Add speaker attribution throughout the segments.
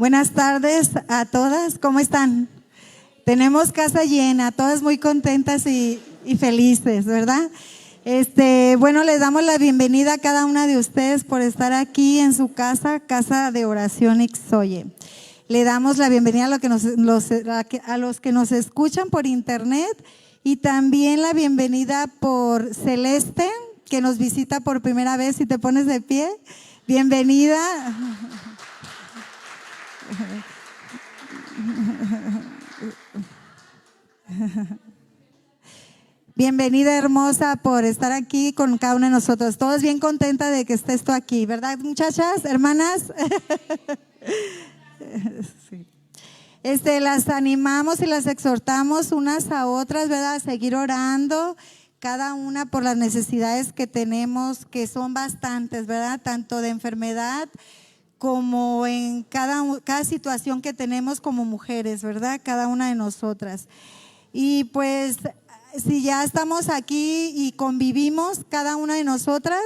Speaker 1: Buenas tardes a todas, ¿cómo están? Tenemos casa llena, todas muy contentas y felices, ¿verdad? Bueno, les damos la bienvenida a cada una de ustedes por estar aquí en su casa, Casa de Oración Ixoye. Le damos la bienvenida a los que nos escuchan por internet y también la bienvenida por Celeste, que nos visita por primera vez. Si te pones de pie, bienvenida. Bienvenida, hermosa, por estar aquí con cada una de nosotros. Todos bien contentas de que estés tú aquí, ¿verdad, muchachas, hermanas? Sí. Las animamos y las exhortamos unas a otras, ¿verdad? A seguir orando, cada una por las necesidades que tenemos, que son bastantes, ¿verdad? Tanto de enfermedad como en cada situación que tenemos como mujeres, ¿verdad? Cada una de nosotras. Y pues, si ya estamos aquí y convivimos cada una de nosotras,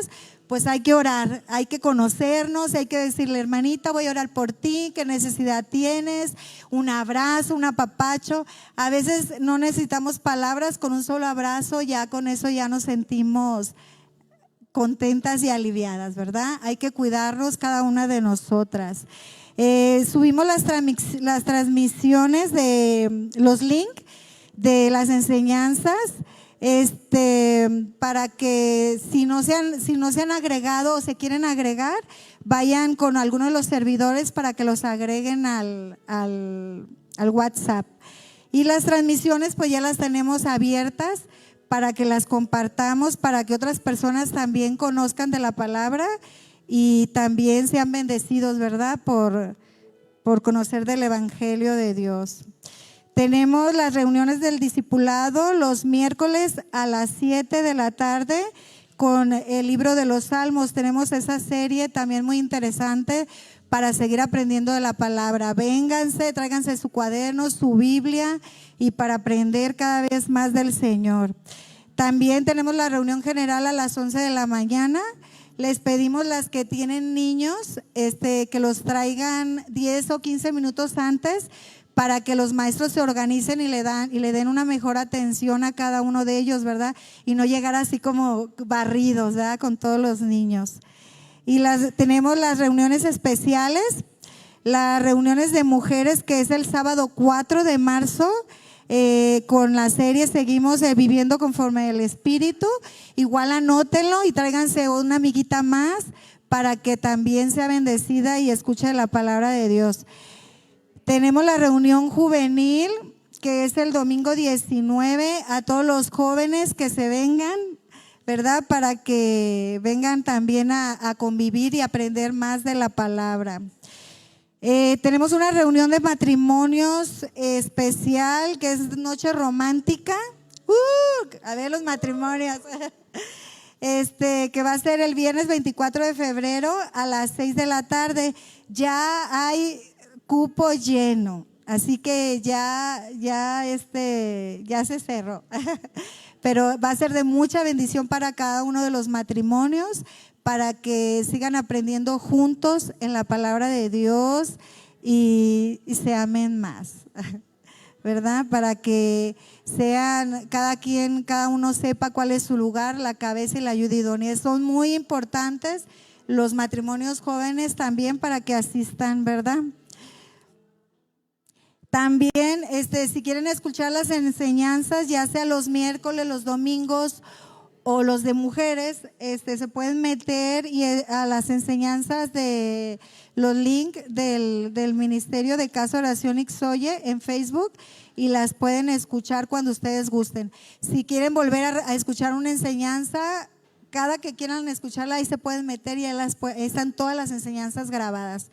Speaker 1: pues hay que orar, hay que conocernos, hay que decirle, hermanita, voy a orar por ti, qué necesidad tienes, un abrazo, un apapacho. A veces no necesitamos palabras, con un solo abrazo ya con eso ya nos sentimos contentas y aliviadas, ¿verdad? Hay que cuidarnos cada una de nosotras. Subimos las transmisiones de los links de las enseñanzas, para que si no se han agregado o se quieren agregar, vayan con alguno de los servidores para que los agreguen al WhatsApp. Y las transmisiones pues ya las tenemos abiertas para que las compartamos, para que otras personas también conozcan de la palabra y también sean bendecidos, ¿verdad? Por conocer del Evangelio de Dios. Tenemos las reuniones del discipulado los miércoles a las 7 de la tarde con el libro de los Salmos. Tenemos esa serie también muy interesante para seguir aprendiendo de la palabra. Vénganse, tráiganse su cuaderno, su Biblia y para aprender cada vez más del Señor. También tenemos la reunión general a las 11 de la mañana. Les pedimos las que tienen niños que los traigan 10 o 15 minutos antes para que los maestros se organicen y le den una mejor atención a cada uno de ellos, ¿verdad? Y no llegar así como barridos, ¿verdad? Con todos los niños. Y tenemos las reuniones especiales, las reuniones de mujeres, que es el sábado 4 de marzo, con la serie Seguimos Viviendo Conforme al Espíritu. Igual anótenlo y tráiganse una amiguita más para que también sea bendecida y escuche la palabra de Dios. Tenemos la reunión juvenil, que es el domingo 19, a todos los jóvenes que se vengan, ¿verdad? Para que vengan también a convivir y aprender más de la palabra. Tenemos una reunión de matrimonios especial, que es noche romántica. A ver los matrimonios. Que va a ser el viernes 24 de febrero a las 6 de la tarde. Ya hay cupo lleno, así que ya se cerró, pero va a ser de mucha bendición para cada uno de los matrimonios, para que sigan aprendiendo juntos en la palabra de Dios y se amen más, ¿verdad? Para que sean cada uno sepa cuál es su lugar, la cabeza y la ayuda idónea. Son muy importantes los matrimonios jóvenes también para que asistan, ¿verdad? También, si quieren escuchar las enseñanzas, ya sea los miércoles, los domingos o los de mujeres, se pueden meter a las enseñanzas de los links del Ministerio de Casa Oración Ixoye en Facebook y las pueden escuchar cuando ustedes gusten. Si quieren volver a escuchar una enseñanza, cada que quieran escucharla, ahí se pueden meter y ahí están todas las enseñanzas grabadas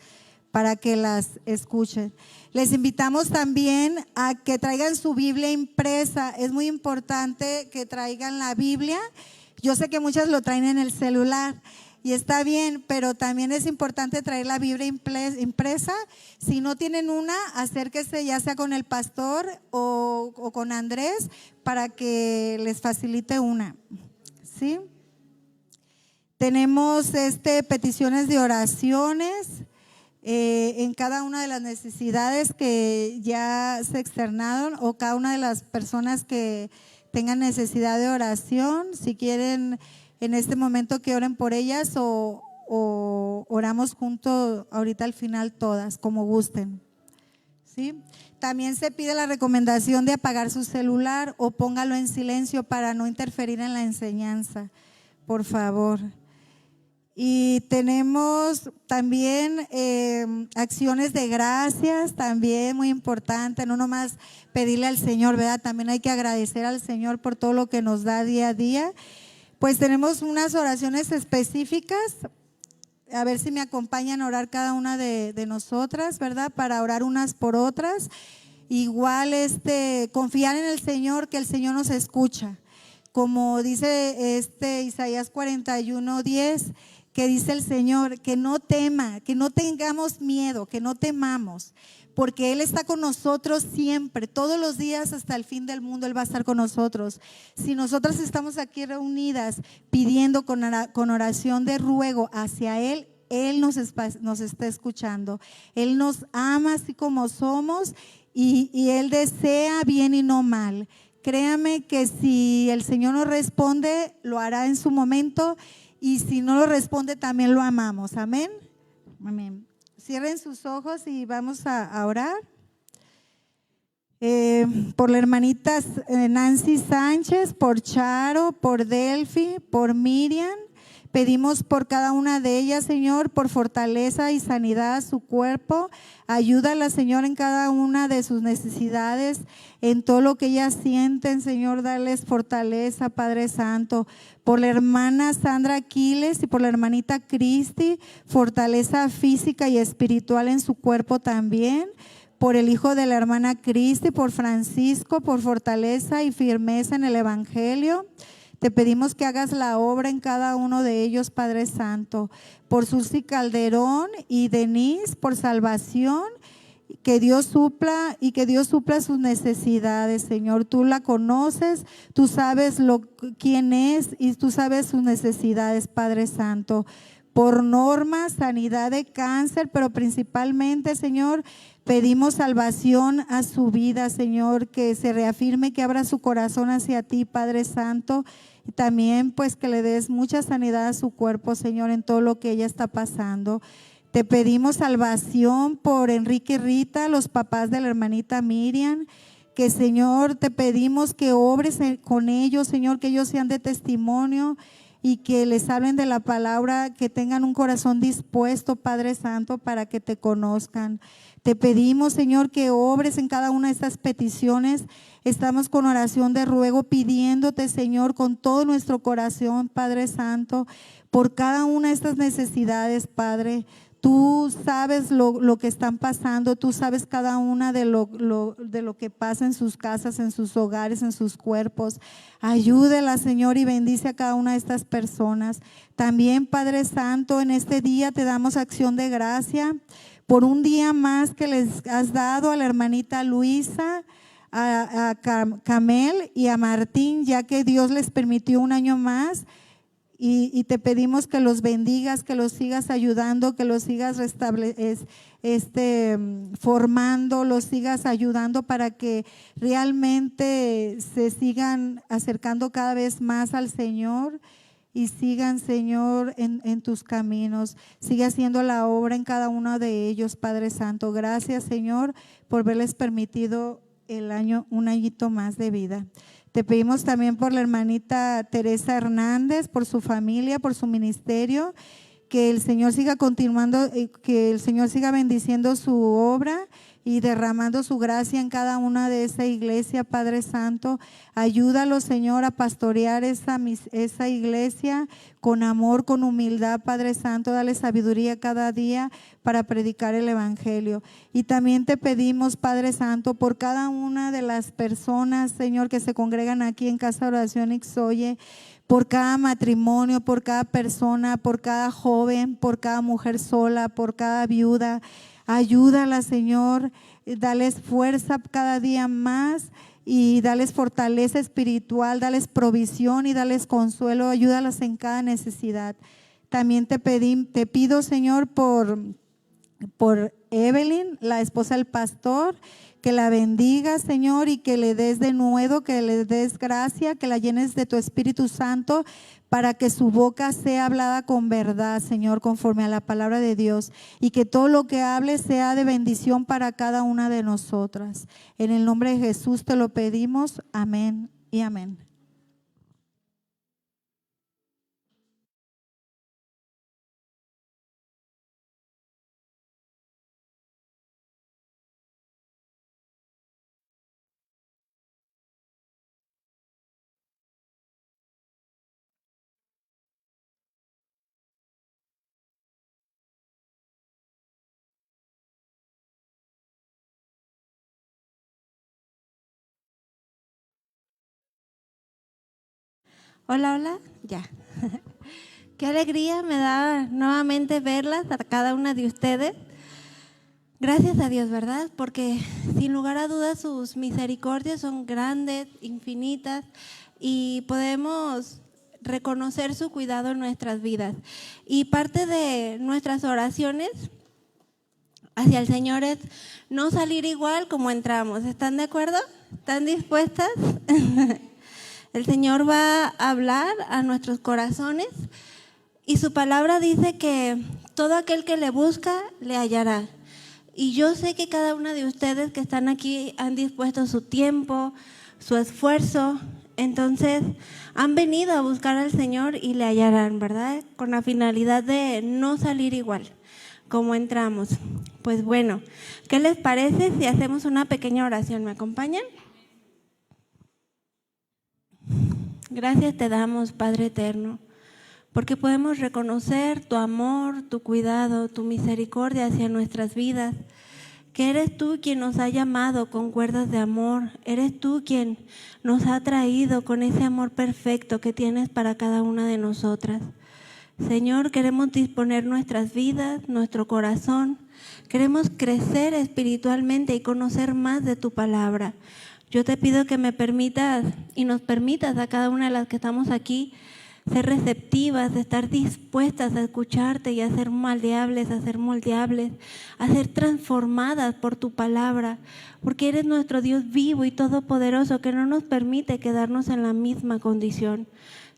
Speaker 1: para que las escuchen. Les invitamos también a que traigan su Biblia impresa. Es muy importante que traigan la Biblia. Yo sé que muchas lo traen en el celular y está bien, pero también es importante traer la Biblia impresa. Si no tienen una, acérquese ya sea con el pastor o con Andrés para que les facilite una, ¿sí? Tenemos peticiones de oraciones. en cada una de las necesidades que ya se externaron, o cada una de las personas que tengan necesidad de oración, si quieren en este momento que oren por ellas o oramos juntos ahorita al final todas, como gusten. ¿Sí? También se pide la recomendación de apagar su celular o póngalo en silencio para no interferir en la enseñanza, por favor. Y tenemos también acciones de gracias, también muy importante, no nomás pedirle al Señor, ¿verdad? También hay que agradecer al Señor por todo lo que nos da día a día. Pues tenemos unas oraciones específicas, a ver si me acompañan a orar cada una de nosotras, ¿verdad? Para orar unas por otras. Igual confiar en el Señor, que el Señor nos escucha. Como dice Isaías 41:10, que dice el Señor, que no tema, que no tengamos miedo, que no temamos, porque Él está con nosotros siempre, todos los días hasta el fin del mundo Él va a estar con nosotros. Si nosotras estamos aquí reunidas pidiendo con oración de ruego hacia Él, Él nos está escuchando. Él nos ama así como somos y Él desea bien y no mal. Créame que si el Señor nos responde, lo hará en su momento, y si no lo responde, también lo amamos. Amén. Amén. Cierren sus ojos y vamos a orar. Por la hermanita Nancy Sánchez, por Charo, por Delphi, por Miriam. Pedimos por cada una de ellas, Señor, por fortaleza y sanidad a su cuerpo. Ayúdala, Señor, en cada una de sus necesidades, en todo lo que ellas sienten, Señor, darles fortaleza, Padre Santo. Por la hermana Sandra Aquiles y por la hermanita Cristi, fortaleza física y espiritual en su cuerpo también. Por el hijo de la hermana Cristi, por Francisco, por fortaleza y firmeza en el Evangelio. Te pedimos que hagas la obra en cada uno de ellos, Padre Santo. Por Susi Calderón y Denise, por salvación, que Dios supla sus necesidades, Señor. Tú la conoces, tú sabes quién es y tú sabes sus necesidades, Padre Santo. Por Norma, sanidad de cáncer, pero principalmente, Señor, pedimos salvación a su vida, Señor, que se reafirme, que abra su corazón hacia ti, Padre Santo. Y también pues que le des mucha sanidad a su cuerpo, Señor, en todo lo que ella está pasando. Te pedimos salvación por Enrique y Rita, los papás de la hermanita Miriam, que Señor te pedimos que obres con ellos, Señor, que ellos sean de testimonio y que les hablen de la palabra, que tengan un corazón dispuesto, Padre Santo, para que te conozcan. Te pedimos, Señor, que obres en cada una de estas peticiones. Estamos con oración de ruego pidiéndote, Señor, con todo nuestro corazón, Padre Santo, por cada una de estas necesidades, Padre. Tú sabes lo que están pasando, tú sabes cada una de lo que pasa en sus casas, en sus hogares, en sus cuerpos. Ayúdela, Señor, y bendice a cada una de estas personas. También, Padre Santo, en este día te damos acción de gracia por un día más que les has dado a la hermanita Luisa, a Camel y a Martín, ya que Dios les permitió un año más. Y te pedimos que los bendigas, que los sigas ayudando, que los sigas formando, los sigas ayudando para que realmente se sigan acercando cada vez más al Señor y sigan, Señor, en tus caminos. Sigue haciendo la obra en cada uno de ellos, Padre Santo. Gracias, Señor, por haberles permitido un añito más de vida. Te pedimos también por la hermanita Teresa Hernández, por su familia, por su ministerio, que el Señor siga continuando, que el Señor siga bendiciendo su obra y derramando su gracia en cada una de esa iglesia, Padre Santo. Ayúdalo, Señor, a pastorear esa iglesia con amor, con humildad, Padre Santo. Dale sabiduría cada día para predicar el Evangelio. Y también te pedimos, Padre Santo, por cada una de las personas, Señor, que se congregan aquí en Casa de Oración Ixoye, por cada matrimonio, por cada persona, por cada joven, por cada mujer sola, por cada viuda. Ayúdala, Señor, dales fuerza cada día más y dales fortaleza espiritual, dales provisión y dales consuelo. Ayúdalas en cada necesidad. También te pido, Señor, por por Evelyn, la esposa del pastor, que la bendiga, Señor, y que le des de nuevo, que le des gracia, que la llenes de tu Espíritu Santo, para que su boca sea hablada con verdad, Señor, conforme a la palabra de Dios, y que todo lo que hable sea de bendición para cada una de nosotras. En el nombre de Jesús te lo pedimos. Amén y amén.
Speaker 2: Hola, hola, ya. Qué alegría me da nuevamente verlas a cada una de ustedes. Gracias a Dios, ¿verdad? Porque sin lugar a dudas sus misericordias son grandes, infinitas, y podemos reconocer su cuidado en nuestras vidas. Y parte de nuestras oraciones hacia el Señor es no salir igual como entramos. ¿Están de acuerdo? ¿Están dispuestas? El Señor va a hablar a nuestros corazones y su palabra dice que todo aquel que le busca, le hallará. Y yo sé que cada una de ustedes que están aquí han dispuesto su tiempo, su esfuerzo, entonces han venido a buscar al Señor y le hallarán, ¿verdad? Con la finalidad de no salir igual como entramos. Pues bueno, ¿qué les parece si hacemos una pequeña oración? ¿Me acompañan? Gracias te damos, Padre eterno, porque podemos reconocer tu amor, tu cuidado, tu misericordia hacia nuestras vidas, que eres tú quien nos ha llamado con cuerdas de amor, eres tú quien nos ha traído con ese amor perfecto que tienes para cada una de nosotras. Señor, queremos disponer nuestras vidas, nuestro corazón, queremos crecer espiritualmente y conocer más de tu palabra. Yo te pido que me permitas y nos permitas a cada una de las que estamos aquí ser receptivas, estar dispuestas a escucharte y a ser moldeables, a ser transformadas por tu palabra, porque eres nuestro Dios vivo y todopoderoso que no nos permite quedarnos en la misma condición,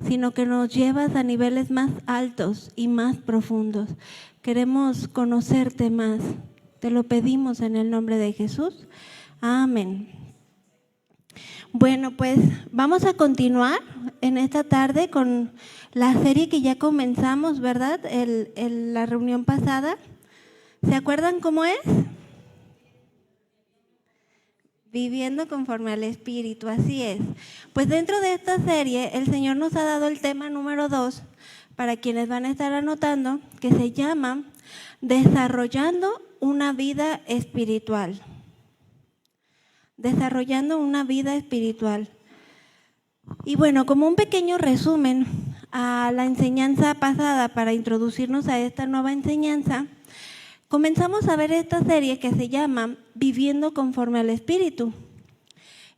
Speaker 2: sino que nos llevas a niveles más altos y más profundos. Queremos conocerte más. Te lo pedimos en el nombre de Jesús. Amén. Bueno, pues vamos a continuar en esta tarde con la serie que ya comenzamos, ¿verdad? La reunión pasada. ¿Se acuerdan cómo es? Viviendo conforme al Espíritu, así es. Pues dentro de esta serie, el Señor nos ha dado el tema número 2, para quienes van a estar anotando, que se llama Desarrollando una vida espiritual. Desarrollando una vida espiritual. Y bueno, como un pequeño resumen a la enseñanza pasada para introducirnos a esta nueva enseñanza, comenzamos a ver esta serie que se llama Viviendo conforme al Espíritu.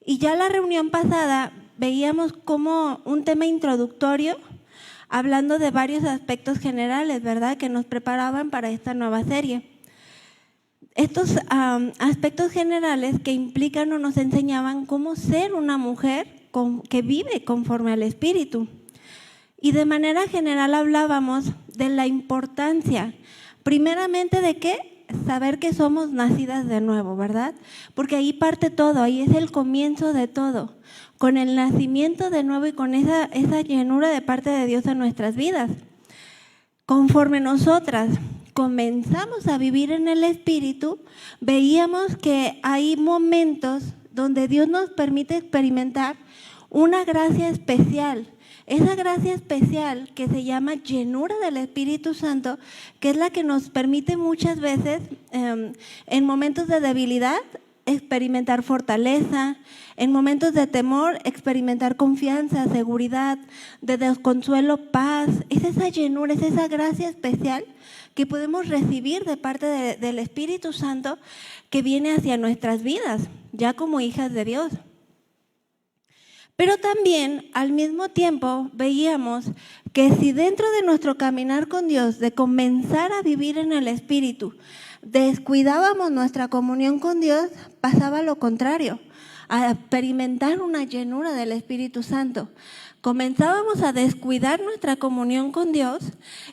Speaker 2: Y ya la reunión pasada veíamos como un tema introductorio, hablando de varios aspectos generales, ¿verdad?, que nos preparaban para esta nueva serie. Estos aspectos generales que implican o nos enseñaban cómo ser una mujer que vive conforme al Espíritu. Y de manera general hablábamos de la importancia, primeramente, de qué, saber que somos nacidas de nuevo, ¿verdad? Porque ahí parte todo, ahí es el comienzo de todo, con el nacimiento de nuevo y con esa llenura de parte de Dios en nuestras vidas. Conforme nosotras comenzamos a vivir en el Espíritu, veíamos que hay momentos donde Dios nos permite experimentar una gracia especial. Esa gracia especial que se llama llenura del Espíritu Santo, que es la que nos permite muchas veces, en momentos de debilidad, experimentar fortaleza, en momentos de temor, experimentar confianza, seguridad, de desconsuelo, paz. Es esa llenura, es esa gracia especial que podemos recibir de parte del Espíritu Santo que viene hacia nuestras vidas, ya como hijas de Dios. Pero también al mismo tiempo veíamos que si dentro de nuestro caminar con Dios, de comenzar a vivir en el Espíritu, descuidábamos nuestra comunión con Dios, pasaba lo contrario, a experimentar una llenura del Espíritu Santo. Comenzábamos a descuidar nuestra comunión con Dios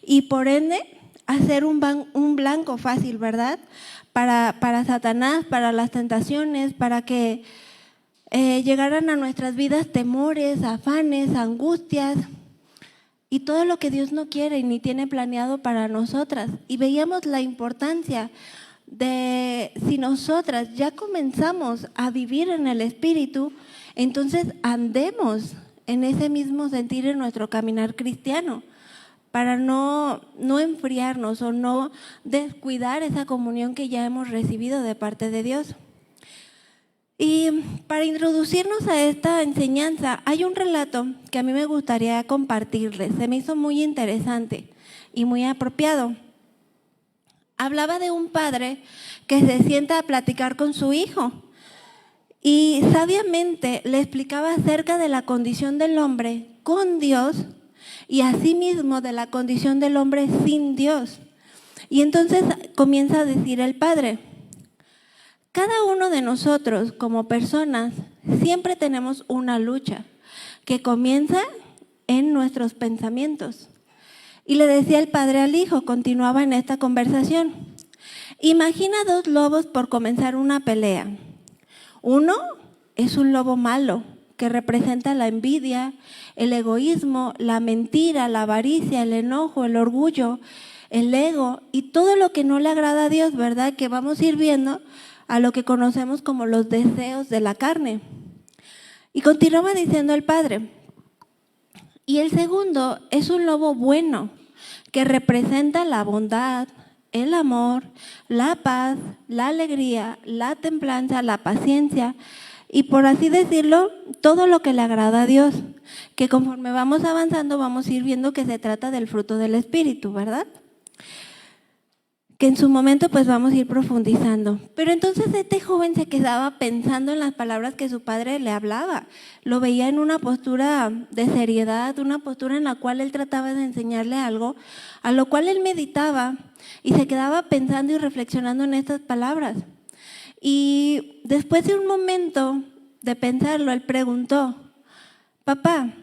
Speaker 2: y por ende a ser un blanco fácil, ¿verdad? Para Satanás, para las tentaciones, para que llegaran a nuestras vidas temores, afanes, angustias y todo lo que Dios no quiere y ni tiene planeado para nosotras. Y veíamos la importancia de si nosotras ya comenzamos a vivir en el Espíritu, entonces andemos en ese mismo sentir en nuestro caminar cristiano, para no enfriarnos o no descuidar esa comunión que ya hemos recibido de parte de Dios. Y para introducirnos a esta enseñanza, hay un relato que a mí me gustaría compartirles. Se me hizo muy interesante y muy apropiado. Hablaba de un padre que se sienta a platicar con su hijo y sabiamente le explicaba acerca de la condición del hombre con Dios y asimismo de la condición del hombre sin Dios. Y entonces comienza a decir el padre: cada uno de nosotros como personas siempre tenemos una lucha que comienza en nuestros pensamientos. Y le decía el padre al hijo, continuaba en esta conversación: imagina dos lobos por comenzar una pelea. Uno es un lobo malo que representa la envidia, el egoísmo, la mentira, la avaricia, el enojo, el orgullo, el ego y todo lo que no le agrada a Dios, ¿verdad? Que vamos a ir viendo a lo que conocemos como los deseos de la carne. Y continuaba diciendo el padre: y el segundo es un lobo bueno que representa la bondad, el amor, la paz, la alegría, la templanza, la paciencia y, por así decirlo, todo lo que le agrada a Dios, que conforme vamos avanzando vamos a ir viendo que se trata del fruto del Espíritu, ¿verdad? Que en su momento pues vamos a ir profundizando. Pero entonces este joven se quedaba pensando en las palabras que su padre le hablaba. Lo veía en una postura de seriedad, una postura en la cual él trataba de enseñarle algo, a lo cual él meditaba y se quedaba pensando y reflexionando en estas palabras. Y después de un momento de pensarlo, él preguntó: papá,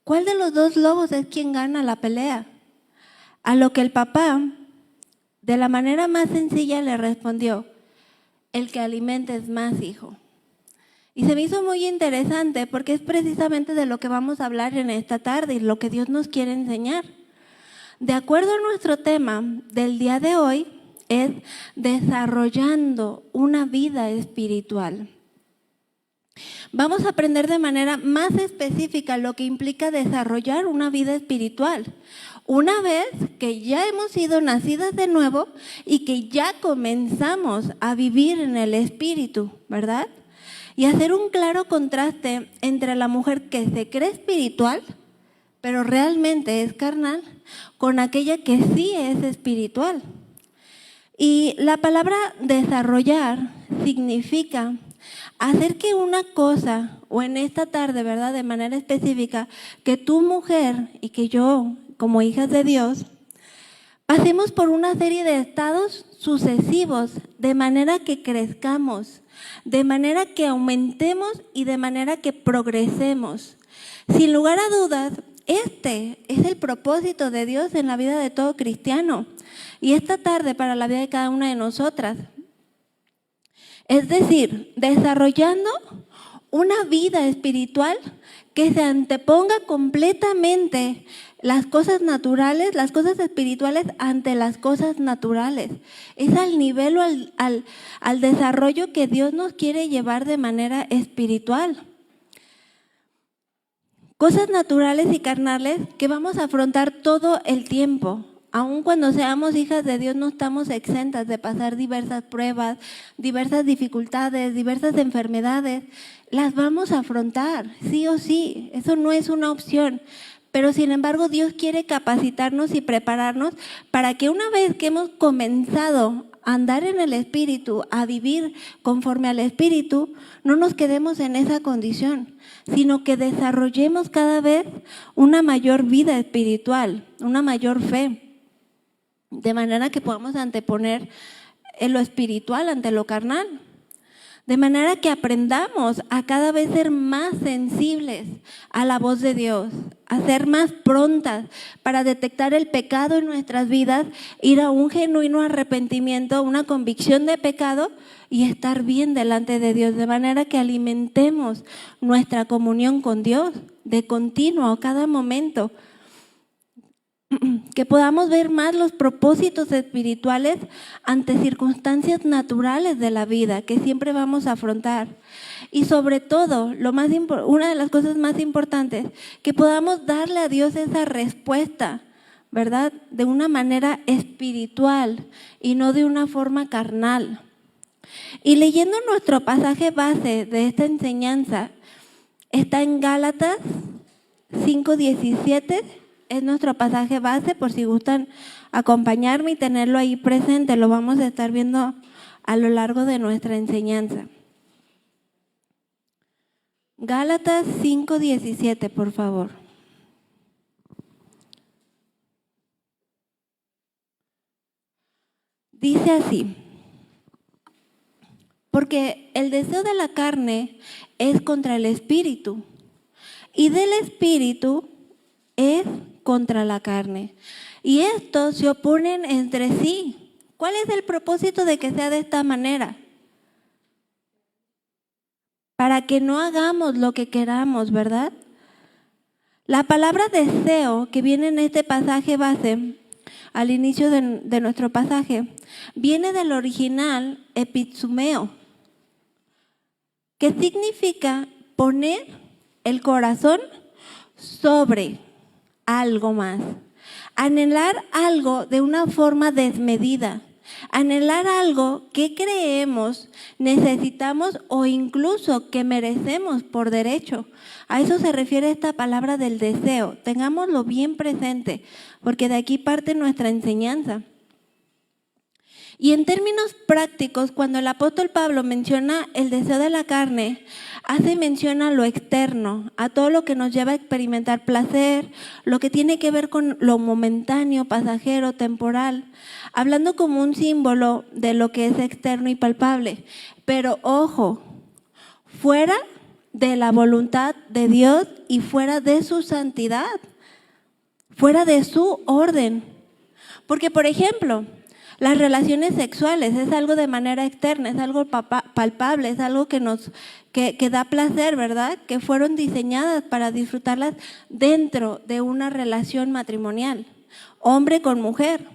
Speaker 2: ¿cuál de los dos lobos es quien gana la pelea? A lo que el papá, de la manera más sencilla, le respondió: el que alimentes más, hijo. Y se me hizo muy interesante porque es precisamente de lo que vamos a hablar en esta tarde y lo que Dios nos quiere enseñar. De acuerdo a nuestro tema del día de hoy, es desarrollando una vida espiritual. Vamos a aprender de manera más específica lo que implica desarrollar una vida espiritual. Una vez que ya hemos sido nacidas de nuevo y que ya comenzamos a vivir en el Espíritu, ¿verdad? Y hacer un claro contraste entre la mujer que se cree espiritual, pero realmente es carnal, con aquella que sí es espiritual. Y la palabra desarrollar significa hacer que una cosa, o en esta tarde, ¿verdad?, de manera específica, que tu mujer y que yo, como hijas de Dios, pasemos por una serie de estados sucesivos, de manera que crezcamos, de manera que aumentemos y de manera que progresemos. Sin lugar a dudas, este es el propósito de Dios en la vida de todo cristiano y esta tarde para la vida de cada una de nosotras. Es decir, desarrollando una vida espiritual que se anteponga completamente las cosas naturales, las cosas espirituales ante las cosas naturales. Es al nivel o al desarrollo que Dios nos quiere llevar de manera espiritual. Cosas naturales y carnales que vamos a afrontar todo el tiempo. Aun cuando seamos hijas de Dios, no estamos exentas de pasar diversas pruebas, diversas dificultades, diversas enfermedades. Las vamos a afrontar, sí o sí. Eso no es una opción. Pero sin embargo, Dios quiere capacitarnos y prepararnos para que una vez que hemos comenzado andar en el Espíritu, a vivir conforme al Espíritu, no nos quedemos en esa condición, sino que desarrollemos cada vez una mayor vida espiritual, una mayor fe, de manera que podamos anteponer lo espiritual ante lo carnal. De manera que aprendamos a cada vez ser más sensibles a la voz de Dios, a ser más prontas para detectar el pecado en nuestras vidas, ir a un genuino arrepentimiento, una convicción de pecado y estar bien delante de Dios. De manera que alimentemos nuestra comunión con Dios de continuo a cada momento. Que podamos ver más los propósitos espirituales ante circunstancias naturales de la vida que siempre vamos a afrontar. Y sobre todo, una de las cosas más importantes, que podamos darle a Dios esa respuesta, ¿verdad? De una manera espiritual y no de una forma carnal. Y leyendo nuestro pasaje base de esta enseñanza, está en Gálatas 5:17. Es nuestro pasaje base, por si gustan acompañarme y tenerlo ahí presente, lo vamos a estar viendo a lo largo de nuestra enseñanza. Gálatas 5:17, por favor. Dice así: porque el deseo de la carne es contra el espíritu, y del espíritu es contra la carne. Y estos se oponen entre sí. ¿Cuál es el propósito de que sea de esta manera? Para que no hagamos lo que queramos, ¿verdad? La palabra deseo que viene en este pasaje base, al inicio de nuestro pasaje, viene del original epizumeo, que significa poner el corazón sobre algo más, anhelar algo de una forma desmedida, anhelar algo que creemos necesitamos o incluso que merecemos por derecho. A eso se refiere esta palabra del deseo. Tengámoslo bien presente, porque de aquí parte nuestra enseñanza. Y en términos prácticos, cuando el apóstol Pablo menciona el deseo de la carne, hace mención a lo externo, a todo lo que nos lleva a experimentar placer, lo que tiene que ver con lo momentáneo, pasajero, temporal, hablando como un símbolo de lo que es externo y palpable. Pero ojo, fuera de la voluntad de Dios y fuera de su santidad, fuera de su orden. Porque, por ejemplo, las relaciones sexuales es algo de manera externa, es algo palpable, es algo que da placer, ¿verdad? Que fueron diseñadas para disfrutarlas dentro de una relación matrimonial, hombre con mujer.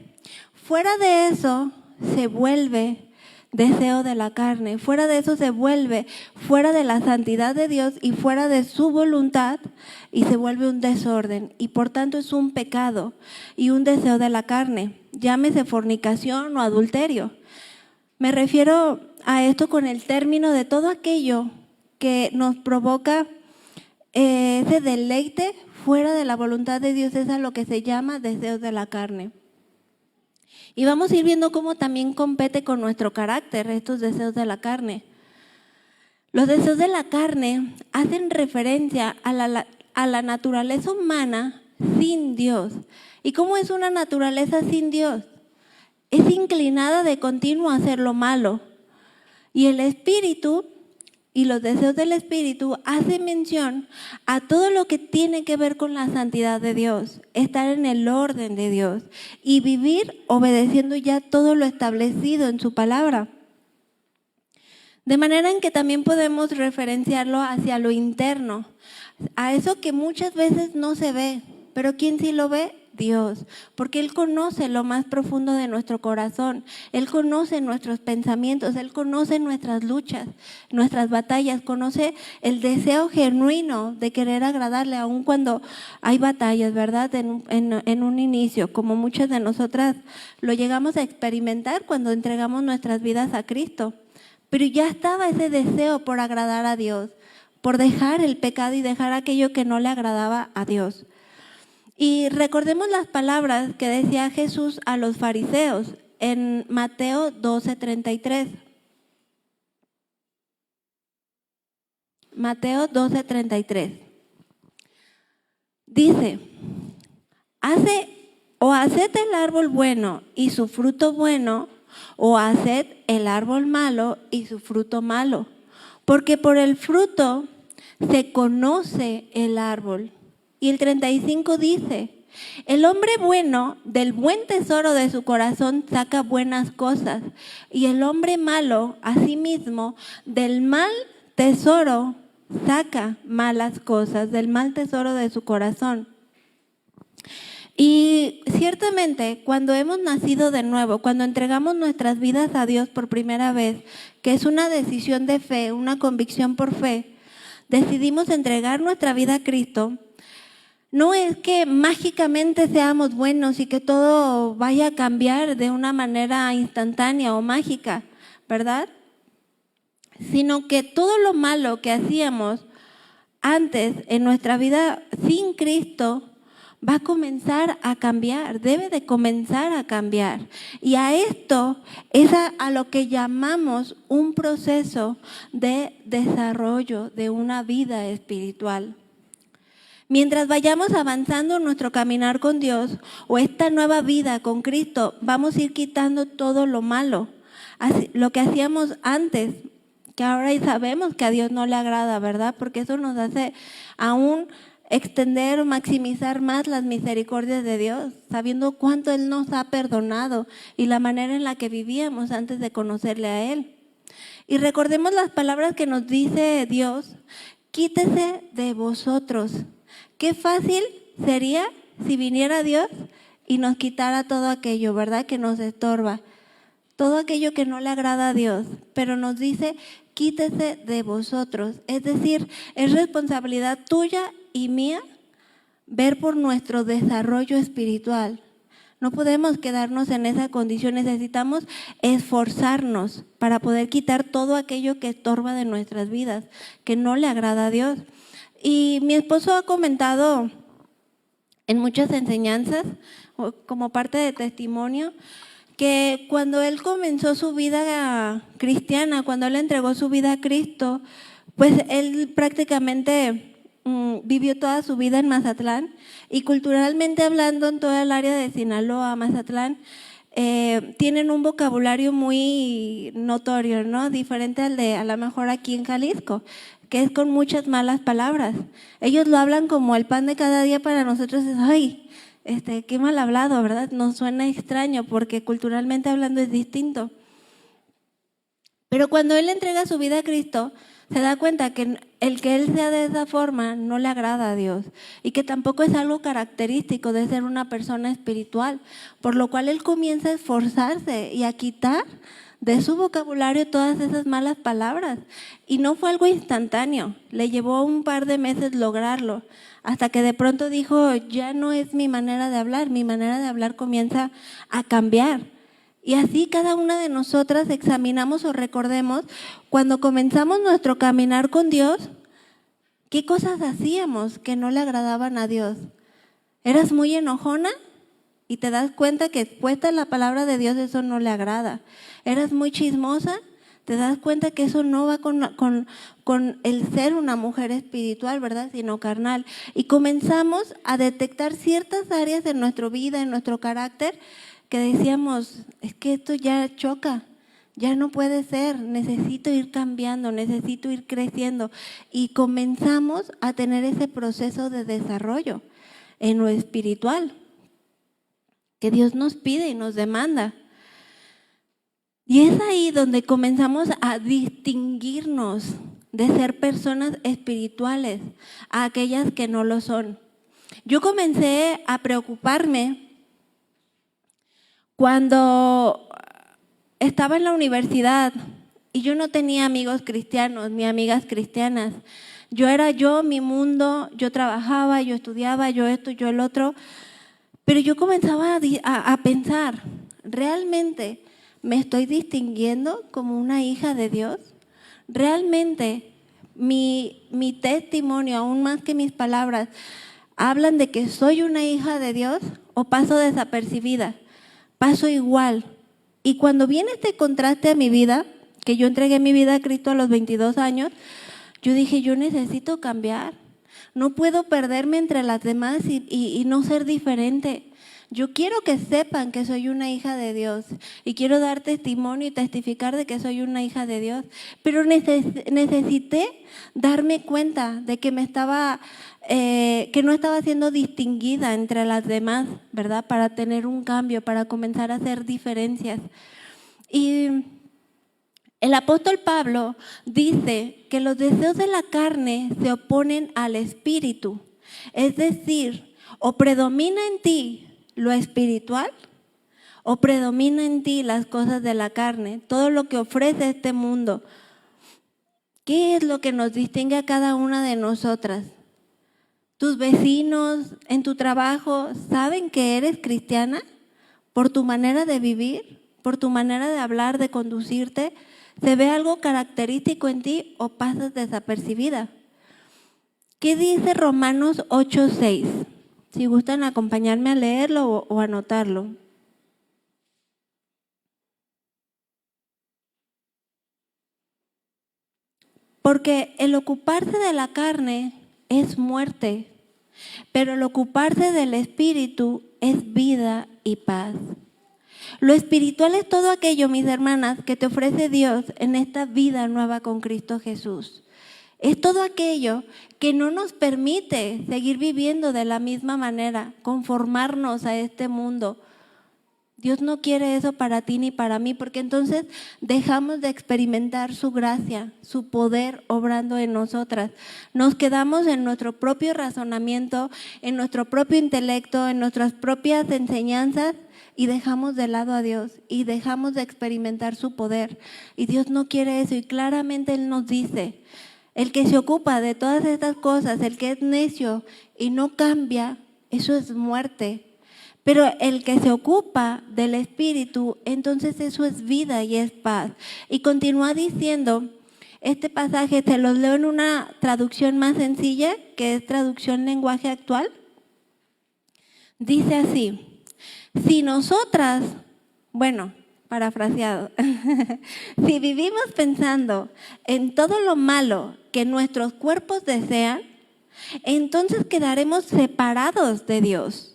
Speaker 2: Fuera de eso se vuelve deseo de la carne, fuera de eso se vuelve fuera de la santidad de Dios y fuera de su voluntad y se vuelve un desorden y por tanto es un pecado y un deseo de la carne, llámese fornicación o adulterio. Me refiero a esto con el término de todo aquello que nos provoca ese deleite fuera de la voluntad de Dios, es a lo que se llama deseos de la carne. Y vamos a ir viendo cómo también compete con nuestro carácter estos deseos de la carne. Los deseos de la carne hacen referencia a la naturaleza humana sin Dios. ¿Y cómo es una naturaleza sin Dios? Es inclinada de continuo a hacer lo malo. Y el espíritu y los deseos del espíritu hacen mención a todo lo que tiene que ver con la santidad de Dios, estar en el orden de Dios y vivir obedeciendo ya todo lo establecido en su palabra. De manera en que también podemos referenciarlo hacia lo interno, a eso que muchas veces no se ve, pero ¿quién sí lo ve? Dios, porque Él conoce lo más profundo de nuestro corazón, Él conoce nuestros pensamientos, Él conoce nuestras luchas, nuestras batallas, conoce el deseo genuino de querer agradarle, aun cuando hay batallas, ¿verdad? En un inicio, como muchas de nosotras lo llegamos a experimentar cuando entregamos nuestras vidas a Cristo, pero ya estaba ese deseo por agradar a Dios, por dejar el pecado y dejar aquello que no le agradaba a Dios. Y recordemos las palabras que decía Jesús a los fariseos en Mateo 12:33. Mateo 12:33. Dice, haced el árbol bueno y su fruto bueno, o haced el árbol malo y su fruto malo, porque por el fruto se conoce el árbol. Y el 35 dice, el hombre bueno del buen tesoro de su corazón saca buenas cosas, y el hombre malo, asimismo, del mal tesoro saca malas cosas, del mal tesoro de su corazón. Y ciertamente, cuando hemos nacido de nuevo, cuando entregamos nuestras vidas a Dios por primera vez, que es una decisión de fe, una convicción por fe, decidimos entregar nuestra vida a Cristo. No es que mágicamente seamos buenos y que todo vaya a cambiar de una manera instantánea o mágica, ¿verdad? Sino que todo lo malo que hacíamos antes en nuestra vida sin Cristo va a comenzar a cambiar, debe de comenzar a cambiar. Y a esto es a lo que llamamos un proceso de desarrollo de una vida espiritual. Mientras vayamos avanzando en nuestro caminar con Dios o esta nueva vida con Cristo, vamos a ir quitando todo lo malo, lo que hacíamos antes, que ahora sabemos que a Dios no le agrada, ¿verdad? Porque eso nos hace aún extender o maximizar más las misericordias de Dios, sabiendo cuánto Él nos ha perdonado y la manera en la que vivíamos antes de conocerle a Él. Y recordemos las palabras que nos dice Dios, quítese de vosotros. Qué fácil sería si viniera Dios y nos quitara todo aquello, ¿verdad? Que nos estorba, todo aquello que no le agrada a Dios, pero nos dice, quítese de vosotros. Es decir, es responsabilidad tuya y mía ver por nuestro desarrollo espiritual. No podemos quedarnos en esa condición, necesitamos esforzarnos para poder quitar todo aquello que estorba de nuestras vidas, que no le agrada a Dios. Y mi esposo ha comentado en muchas enseñanzas, como parte de testimonio, que cuando él comenzó su vida cristiana, cuando él entregó su vida a Cristo, pues él prácticamente vivió toda su vida en Mazatlán y culturalmente hablando en toda el área de Sinaloa, Mazatlán, tienen un vocabulario muy notorio, ¿no? Diferente al de a lo mejor aquí en Jalisco, que es con muchas malas palabras. Ellos lo hablan como el pan de cada día, para nosotros es, ay, qué mal hablado, ¿verdad? Nos suena extraño porque culturalmente hablando es distinto. Pero cuando él entrega su vida a Cristo, se da cuenta que el que él sea de esa forma no le agrada a Dios y que tampoco es algo característico de ser una persona espiritual, por lo cual él comienza a esforzarse y a quitar de su vocabulario todas esas malas palabras. Y no fue algo instantáneo, le llevó un par de meses lograrlo, hasta que de pronto dijo, ya no es mi manera de hablar comienza a cambiar. Y así cada una de nosotras examinamos o recordemos cuando comenzamos nuestro caminar con Dios, ¿qué cosas hacíamos que no le agradaban a Dios? ¿Eras muy enojona? Y te das cuenta que puesta en la palabra de Dios eso no le agrada. ¿Eras muy chismosa? Te das cuenta que eso no va con el ser una mujer espiritual, ¿verdad? Sino carnal. Y comenzamos a detectar ciertas áreas en nuestra vida, en nuestro carácter, que decíamos, es que esto ya choca, ya no puede ser, necesito ir cambiando, necesito ir creciendo. Y comenzamos a tener ese proceso de desarrollo en lo espiritual, que Dios nos pide y nos demanda. Y es ahí donde comenzamos a distinguirnos de ser personas espirituales a aquellas que no lo son. Yo comencé a preocuparme cuando estaba en la universidad y yo no tenía amigos cristianos ni amigas cristianas. Yo era yo, mi mundo, yo trabajaba, yo estudiaba, yo esto, yo el otro. Pero yo comenzaba a pensar, ¿realmente me estoy distinguiendo como una hija de Dios? ¿Realmente mi testimonio, aún más que mis palabras, hablan de que soy una hija de Dios o paso desapercibida? Paso igual Y cuando viene este contraste a mi vida, que yo entregué mi vida a Cristo a los 22 años, yo dije, yo necesito cambiar. No puedo perderme entre las demás y no ser diferente. Yo quiero que sepan que soy una hija de Dios y quiero dar testimonio y testificar de que soy una hija de Dios, pero necesité darme cuenta de que que no estaba siendo distinguida entre las demás, ¿verdad? Para tener un cambio, para comenzar a hacer diferencias. Y el apóstol Pablo dice que los deseos de la carne se oponen al espíritu, es decir, o predomina en ti lo espiritual o predomina en ti las cosas de la carne, todo lo que ofrece este mundo. ¿Qué es lo que nos distingue a cada una de nosotras? ¿Tus vecinos en tu trabajo saben que eres cristiana por tu manera de vivir, por tu manera de hablar, de conducirte? ¿Se ve algo característico en ti o pasas desapercibida? ¿Qué dice Romanos 8:6? Si gustan acompañarme a leerlo o anotarlo. Porque el ocuparse de la carne es muerte, pero el ocuparse del espíritu es vida y paz. Lo espiritual es todo aquello, mis hermanas, que te ofrece Dios en esta vida nueva con Cristo Jesús. Es todo aquello que no nos permite seguir viviendo de la misma manera, conformarnos a este mundo. Dios no quiere eso para ti ni para mí, porque entonces dejamos de experimentar su gracia, su poder obrando en nosotras. Nos quedamos en nuestro propio razonamiento, en nuestro propio intelecto, en nuestras propias enseñanzas y dejamos de lado a Dios y dejamos de experimentar su poder. Y Dios no quiere eso y claramente Él nos dice, el que se ocupa de todas estas cosas, el que es necio y no cambia, eso es muerte. Pero el que se ocupa del Espíritu, entonces eso es vida y es paz. Y continúa diciendo, este pasaje te lo leo en una traducción más sencilla, que es traducción lenguaje actual. Dice así, si nosotras, bueno, parafraseado, si vivimos pensando en todo lo malo que nuestros cuerpos desean, entonces quedaremos separados de Dios.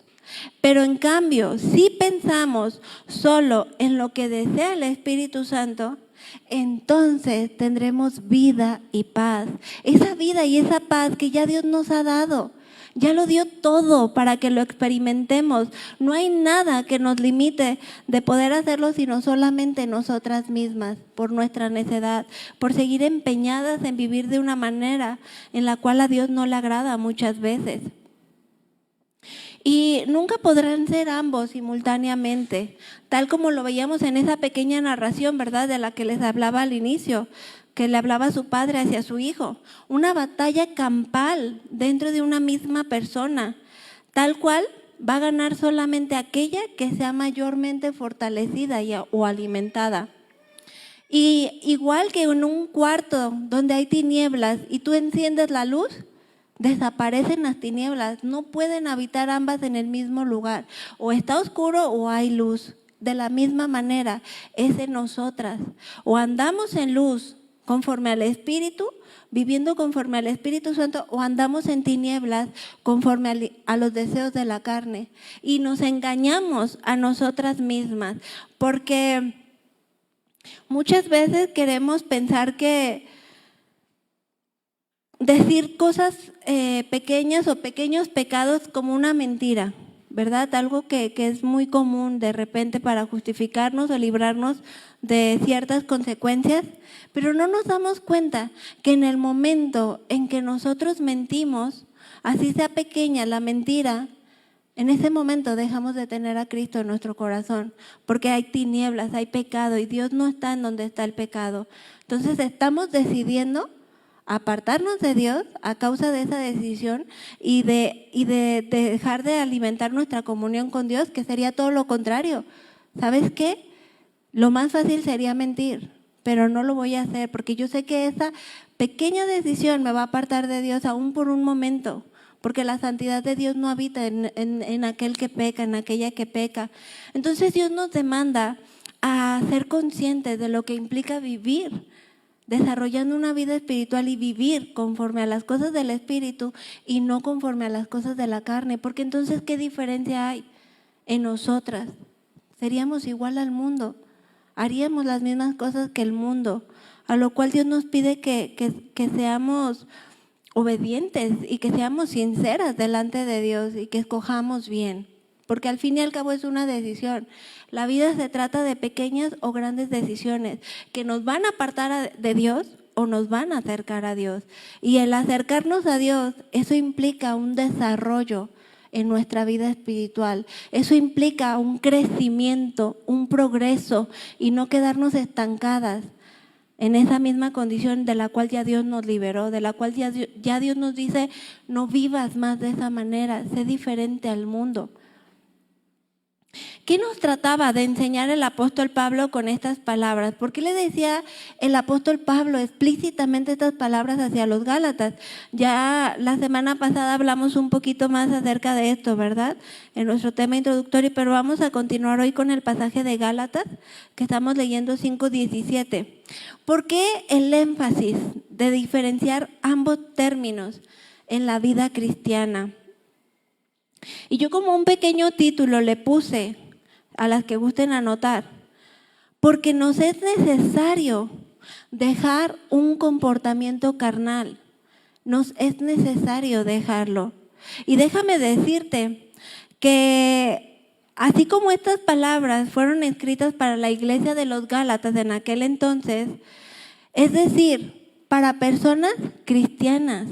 Speaker 2: Pero en cambio, si pensamos solo en lo que desea el Espíritu Santo, entonces tendremos vida y paz. Esa vida y esa paz que ya Dios nos ha dado. Ya lo dio todo para que lo experimentemos. No hay nada que nos limite de poder hacerlo sino solamente nosotras mismas, por nuestra necedad, por seguir empeñadas en vivir de una manera en la cual a Dios no le agrada muchas veces. Y nunca podrán ser ambos simultáneamente, tal como lo veíamos en esa pequeña narración, ¿verdad?, de la que les hablaba al inicio, que le hablaba su padre hacia su hijo. Una batalla campal dentro de una misma persona, tal cual va a ganar solamente aquella que sea mayormente fortalecida o alimentada. Y igual que en un cuarto donde hay tinieblas y tú enciendes la luz, desaparecen las tinieblas, no pueden habitar ambas en el mismo lugar. O está oscuro o hay luz. De la misma manera es en nosotras. O andamos en luz conforme al Espíritu, viviendo conforme al Espíritu Santo, o andamos en tinieblas conforme a los deseos de la carne. Y nos engañamos a nosotras mismas, porque muchas veces queremos pensar que decir cosas pequeñas o pequeños pecados como una mentira, ¿verdad? Algo que es muy común de repente para justificarnos o librarnos de ciertas consecuencias, pero no nos damos cuenta que en el momento en que nosotros mentimos, así sea pequeña la mentira, en ese momento dejamos de tener a Cristo en nuestro corazón, porque hay tinieblas, hay pecado y Dios no está en donde está el pecado. Entonces estamos decidiendo apartarnos de Dios a causa de esa decisión y de dejar de alimentar nuestra comunión con Dios, que sería todo lo contrario. ¿Sabes qué? Lo más fácil sería mentir, pero no lo voy a hacer porque yo sé que esa pequeña decisión me va a apartar de Dios aún por un momento, porque la santidad de Dios no habita en aquel que peca, en aquella que peca. Entonces Dios nos demanda a ser conscientes de lo que implica vivir, desarrollando una vida espiritual y vivir conforme a las cosas del espíritu y no conforme a las cosas de la carne, porque entonces ¿qué diferencia hay en nosotras? Seríamos igual al mundo, haríamos las mismas cosas que el mundo, a lo cual Dios nos pide que seamos obedientes y que seamos sinceras delante de Dios y que escojamos bien, porque al fin y al cabo es una decisión. La vida se trata de pequeñas o grandes decisiones que nos van a apartar de Dios o nos van a acercar a Dios. Y el acercarnos a Dios, eso implica un desarrollo en nuestra vida espiritual. Eso implica un crecimiento, un progreso y no quedarnos estancadas en esa misma condición de la cual ya Dios nos liberó, de la cual ya Dios nos dice, no vivas más de esa manera, sé diferente al mundo. ¿Qué nos trataba de enseñar el apóstol Pablo con estas palabras? ¿Por qué le decía el apóstol Pablo explícitamente estas palabras hacia los Gálatas? Ya la semana pasada hablamos un poquito más acerca de esto, ¿verdad? En nuestro tema introductorio, pero vamos a continuar hoy con el pasaje de Gálatas, que estamos leyendo 5:17. ¿Por qué el énfasis de diferenciar ambos términos en la vida cristiana? Y yo como un pequeño título le puse, a las que gusten anotar, porque nos es necesario dejar un comportamiento carnal, nos es necesario dejarlo. Y déjame decirte que así como estas palabras fueron escritas para la iglesia de los Gálatas en aquel entonces, es decir, para personas cristianas,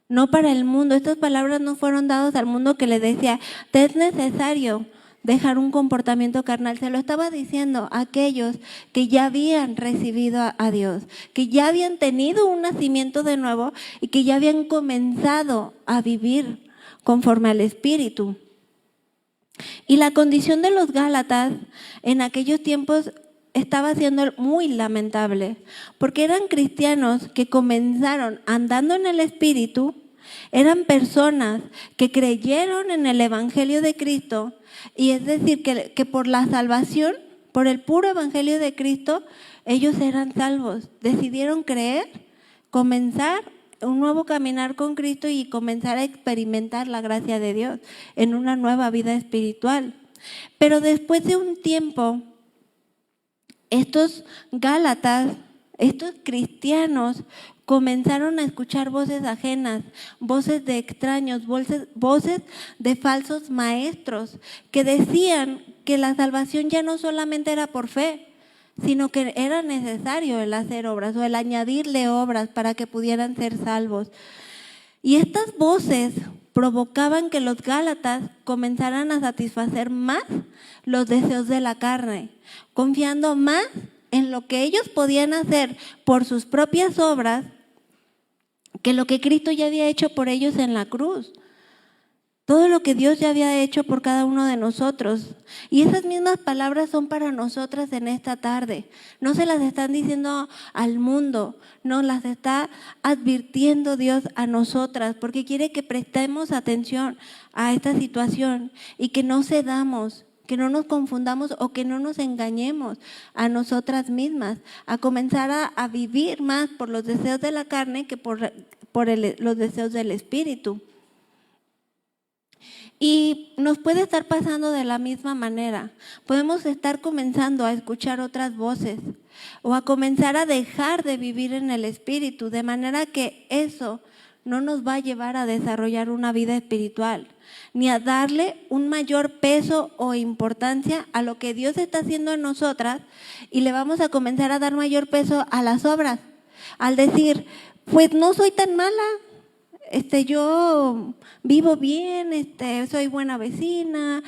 Speaker 2: no para el mundo. Estas palabras no fueron dadas al mundo que le decía, te es necesario dejar un comportamiento carnal. Se lo estaba diciendo a aquellos que ya habían recibido a Dios, que ya habían tenido un nacimiento de nuevo y que ya habían comenzado a vivir conforme al Espíritu. Y la condición de los Gálatas en aquellos tiempos estaba siendo muy lamentable, porque eran cristianos que comenzaron andando en el Espíritu, eran personas que creyeron en el Evangelio de Cristo, y es decir, que por la salvación, por el puro Evangelio de Cristo, ellos eran salvos. Decidieron creer, comenzar un nuevo caminar con Cristo y comenzar a experimentar la gracia de Dios en una nueva vida espiritual. Pero después de un tiempo, estos Gálatas, estos cristianos, comenzaron a escuchar voces ajenas, voces de extraños, voces de falsos maestros que decían que la salvación ya no solamente era por fe, sino que era necesario el hacer obras o el añadirle obras para que pudieran ser salvos. Y estas voces provocaban que los Gálatas comenzaran a satisfacer más los deseos de la carne, confiando más en lo que ellos podían hacer por sus propias obras que lo que Cristo ya había hecho por ellos en la cruz. Todo lo que Dios ya había hecho por cada uno de nosotros. Y esas mismas palabras son para nosotras en esta tarde. No se las están diciendo al mundo, no las está advirtiendo Dios a nosotras, porque quiere que prestemos atención a esta situación y que no cedamos, que no nos confundamos o que no nos engañemos a nosotras mismas, a comenzar a vivir más por los deseos de la carne que por los deseos del Espíritu. Y nos puede estar pasando de la misma manera. Podemos estar comenzando a escuchar otras voces o a comenzar a dejar de vivir en el Espíritu, de manera que eso no nos va a llevar a desarrollar una vida espiritual, ni a darle un mayor peso o importancia a lo que Dios está haciendo en nosotras, y le vamos a comenzar a dar mayor peso a las obras, al decir, pues no soy tan mala, yo vivo bien, soy buena vecina,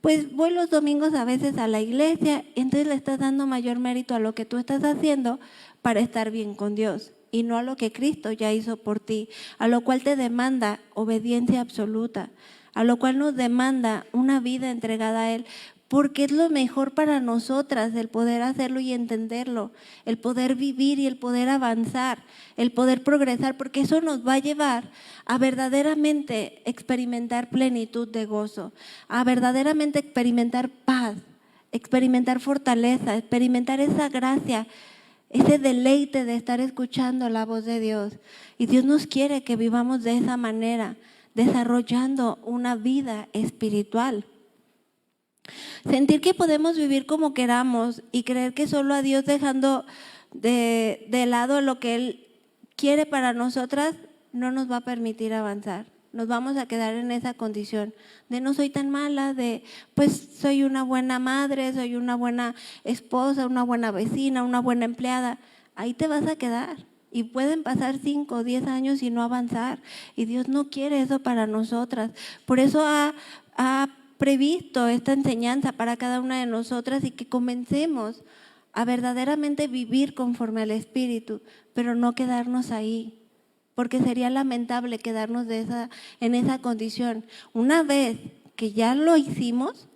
Speaker 2: pues voy los domingos a veces a la iglesia, entonces le estás dando mayor mérito a lo que tú estás haciendo para estar bien con Dios y no a lo que Cristo ya hizo por ti, a lo cual te demanda obediencia absoluta, a lo cual nos demanda una vida entregada a Él, porque es lo mejor para nosotras el poder hacerlo y entenderlo, el poder vivir y el poder avanzar, el poder progresar, porque eso nos va a llevar a verdaderamente experimentar plenitud de gozo, a verdaderamente experimentar paz experimentar fortaleza, experimentar esa gracia, ese deleite de estar escuchando la voz de Dios. Y Dios nos quiere que vivamos de esa manera, desarrollando una vida espiritual. Sentir que podemos vivir como queramos y creer que solo a Dios dejando de lado lo que Él quiere para nosotras no nos va a permitir avanzar. Nos vamos a quedar en esa condición de no soy tan mala, de pues soy una buena madre, soy una buena esposa, una buena vecina, una buena empleada. Ahí te vas a quedar y pueden pasar 5 o 10 años y no avanzar. Y Dios no quiere eso para nosotras. Por eso ha previsto esta enseñanza para cada una de nosotras y que comencemos a verdaderamente vivir conforme al Espíritu, pero no quedarnos ahí. Porque sería lamentable quedarnos en esa condición. Una vez que ya lo hicimos,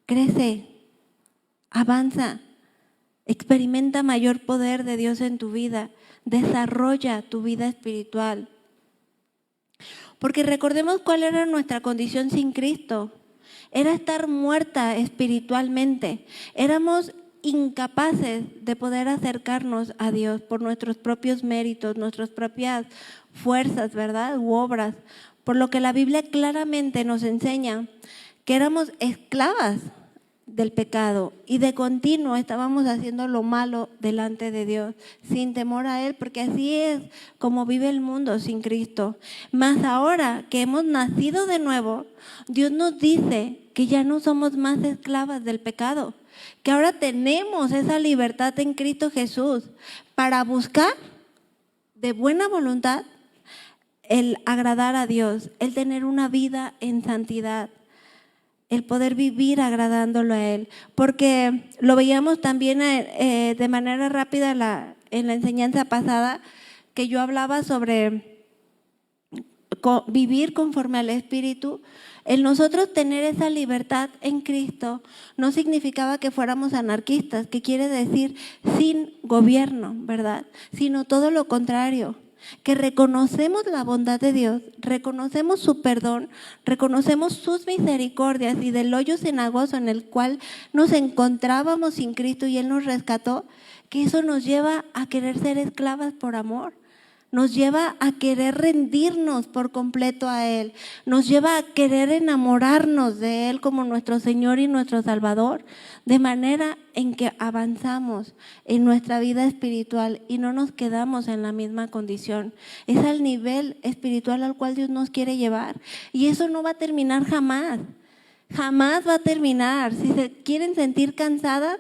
Speaker 2: crece, avanza, experimenta mayor poder de Dios en tu vida, desarrolla tu vida espiritual. Porque recordemos cuál era nuestra condición sin Cristo. Era estar muerta espiritualmente. Éramos incapaces de poder acercarnos a Dios por nuestros propios méritos, nuestras propias fuerzas, ¿verdad? U obras. Por lo que la Biblia claramente nos enseña que éramos esclavas del pecado y de continuo estábamos haciendo lo malo delante de Dios, sin temor a Él, porque así es como vive el mundo sin Cristo. Mas ahora que hemos nacido de nuevo, Dios nos dice que ya no somos más esclavas del pecado, que ahora tenemos esa libertad en Cristo Jesús para buscar de buena voluntad el agradar a Dios, el tener una vida en santidad, el poder vivir agradándolo a Él. Porque lo veíamos también de manera rápida en la enseñanza pasada, que yo hablaba sobre vivir conforme al Espíritu. El nosotros tener esa libertad en Cristo no significaba que fuéramos anarquistas, que quiere decir sin gobierno, ¿verdad? Sino todo lo contrario, que reconocemos la bondad de Dios, reconocemos su perdón, reconocemos sus misericordias y del hoyo cenagoso en el cual nos encontrábamos sin Cristo y Él nos rescató, que eso nos lleva a querer ser esclavas por amor. Nos lleva a querer rendirnos por completo a Él. Nos lleva a querer enamorarnos de Él como nuestro Señor y nuestro Salvador, de manera en que avanzamos en nuestra vida espiritual y no nos quedamos en la misma condición. Es al nivel espiritual al cual Dios nos quiere llevar. Y eso no va a terminar jamás. Jamás va a terminar. Si se quieren sentir cansadas,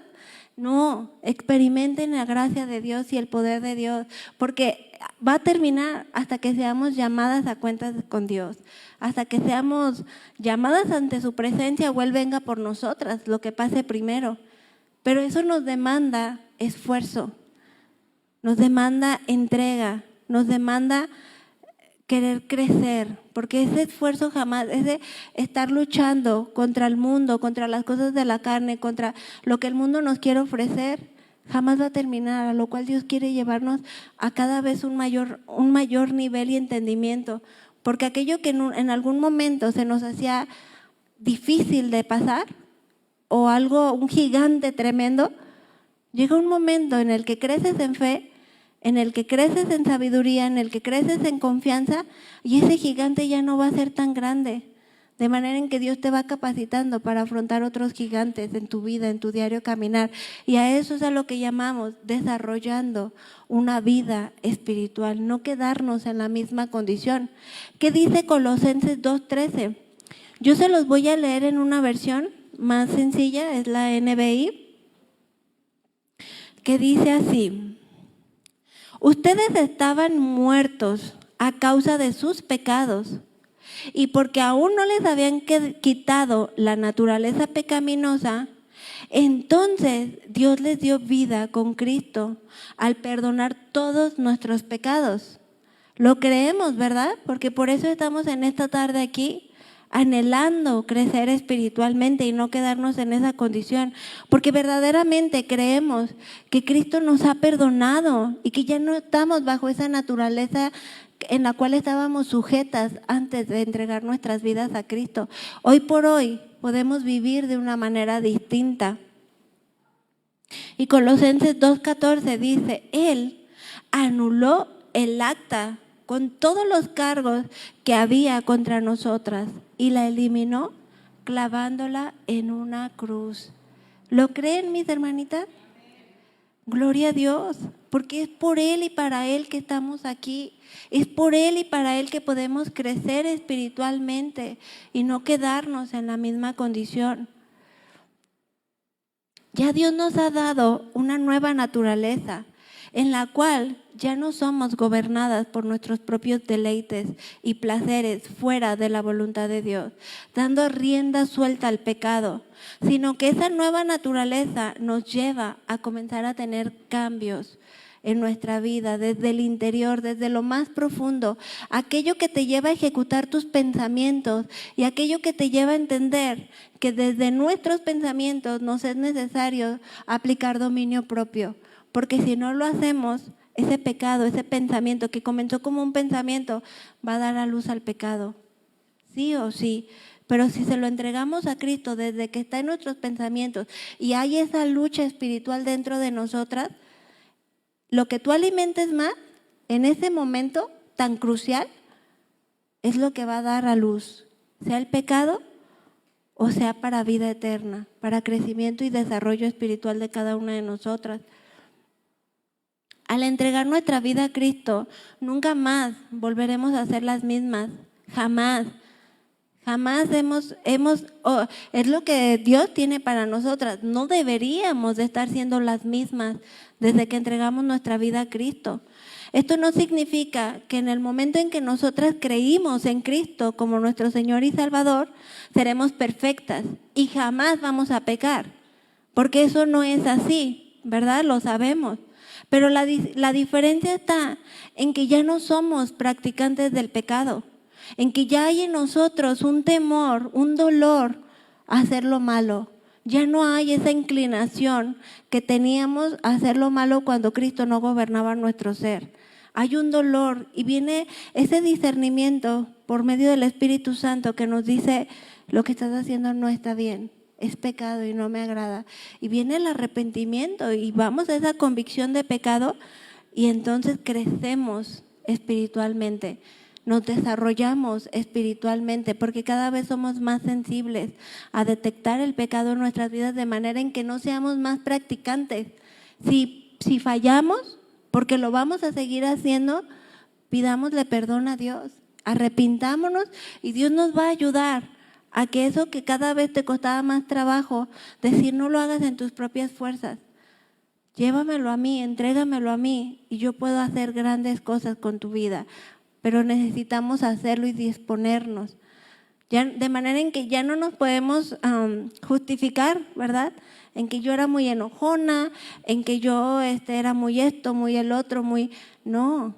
Speaker 2: no, experimenten la gracia de Dios y el poder de Dios, porque va a terminar hasta que seamos llamadas a cuentas con Dios, hasta que seamos llamadas ante su presencia o Él venga por nosotras, lo que pase primero. Pero eso nos demanda esfuerzo, nos demanda entrega, nos demanda querer crecer, porque ese esfuerzo jamás, ese estar luchando contra el mundo, contra las cosas de la carne, contra lo que el mundo nos quiere ofrecer, jamás va a terminar, a lo cual Dios quiere llevarnos a cada vez un mayor nivel y entendimiento, porque aquello que en algún momento se nos hacía difícil de pasar, o un gigante tremendo, llega un momento en el que creces en fe, en el que creces en sabiduría, en el que creces en confianza, y ese gigante ya no va a ser tan grande, de manera en que Dios te va capacitando para afrontar otros gigantes en tu vida, en tu diario caminar, y a eso es a lo que llamamos desarrollando una vida espiritual, no quedarnos en la misma condición. ¿Qué dice Colosenses 2:13? Yo se los voy a leer en una versión más sencilla, es la NBI, que dice así: ustedes estaban muertos a causa de sus pecados y porque aún no les habían quitado la naturaleza pecaminosa, entonces Dios les dio vida con Cristo al perdonar todos nuestros pecados. Lo creemos, ¿verdad? Porque por eso estamos en esta tarde aquí, anhelando crecer espiritualmente y no quedarnos en esa condición, porque verdaderamente creemos que Cristo nos ha perdonado y que ya no estamos bajo esa naturaleza en la cual estábamos sujetas antes de entregar nuestras vidas a Cristo. Hoy por hoy podemos vivir de una manera distinta. Y Colosenses 2:14 dice, Él anuló el acta con todos los cargos que había contra nosotras y la eliminó clavándola en una cruz. ¿Lo creen, mis hermanitas? Gloria a Dios, porque es por Él y para Él que estamos aquí. Es por Él y para Él que podemos crecer espiritualmente y no quedarnos en la misma condición. Ya Dios nos ha dado una nueva naturaleza en la cual ya no somos gobernadas por nuestros propios deleites y placeres fuera de la voluntad de Dios, dando rienda suelta al pecado, sino que esa nueva naturaleza nos lleva a comenzar a tener cambios en nuestra vida, desde el interior, desde lo más profundo, aquello que te lleva a ejecutar tus pensamientos y aquello que te lleva a entender que desde nuestros pensamientos nos es necesario aplicar dominio propio, porque si no lo hacemos, ese pecado, ese pensamiento que comenzó como un pensamiento, va a dar a luz al pecado, sí o sí. Pero si se lo entregamos a Cristo desde que está en nuestros pensamientos y hay esa lucha espiritual dentro de nosotras, lo que tú alimentes más en ese momento tan crucial es lo que va a dar a luz, sea el pecado o sea para vida eterna, para crecimiento y desarrollo espiritual de cada una de nosotras. Al entregar nuestra vida a Cristo, nunca más volveremos a ser las mismas, jamás. Jamás es lo que Dios tiene para nosotras. No deberíamos de estar siendo las mismas desde que entregamos nuestra vida a Cristo. Esto no significa que en el momento en que nosotras creímos en Cristo como nuestro Señor y Salvador, seremos perfectas y jamás vamos a pecar, porque eso no es así, ¿verdad? Lo sabemos. Pero la diferencia está en que ya no somos practicantes del pecado, en que ya hay en nosotros un temor, un dolor a hacer lo malo. Ya no hay esa inclinación que teníamos a hacer lo malo cuando Cristo no gobernaba nuestro ser. Hay un dolor y viene ese discernimiento por medio del Espíritu Santo que nos dice, lo que estás haciendo no está bien, es pecado y no me agrada. Y viene el arrepentimiento y vamos a esa convicción de pecado y entonces crecemos espiritualmente. Nos desarrollamos espiritualmente porque cada vez somos más sensibles a detectar el pecado en nuestras vidas de manera en que no seamos más practicantes. Si fallamos, porque lo vamos a seguir haciendo, pidámosle perdón a Dios, arrepintámonos y Dios nos va a ayudar a que eso que cada vez te costaba más trabajo, decir no lo hagas en tus propias fuerzas. Llévamelo a mí, entrégamelo a mí y yo puedo hacer grandes cosas con tu vida. Pero necesitamos hacerlo y disponernos. Ya, de manera en que ya no nos podemos justificar, ¿verdad? En que yo era muy enojona, en que yo era muy esto, muy el otro, muy… No,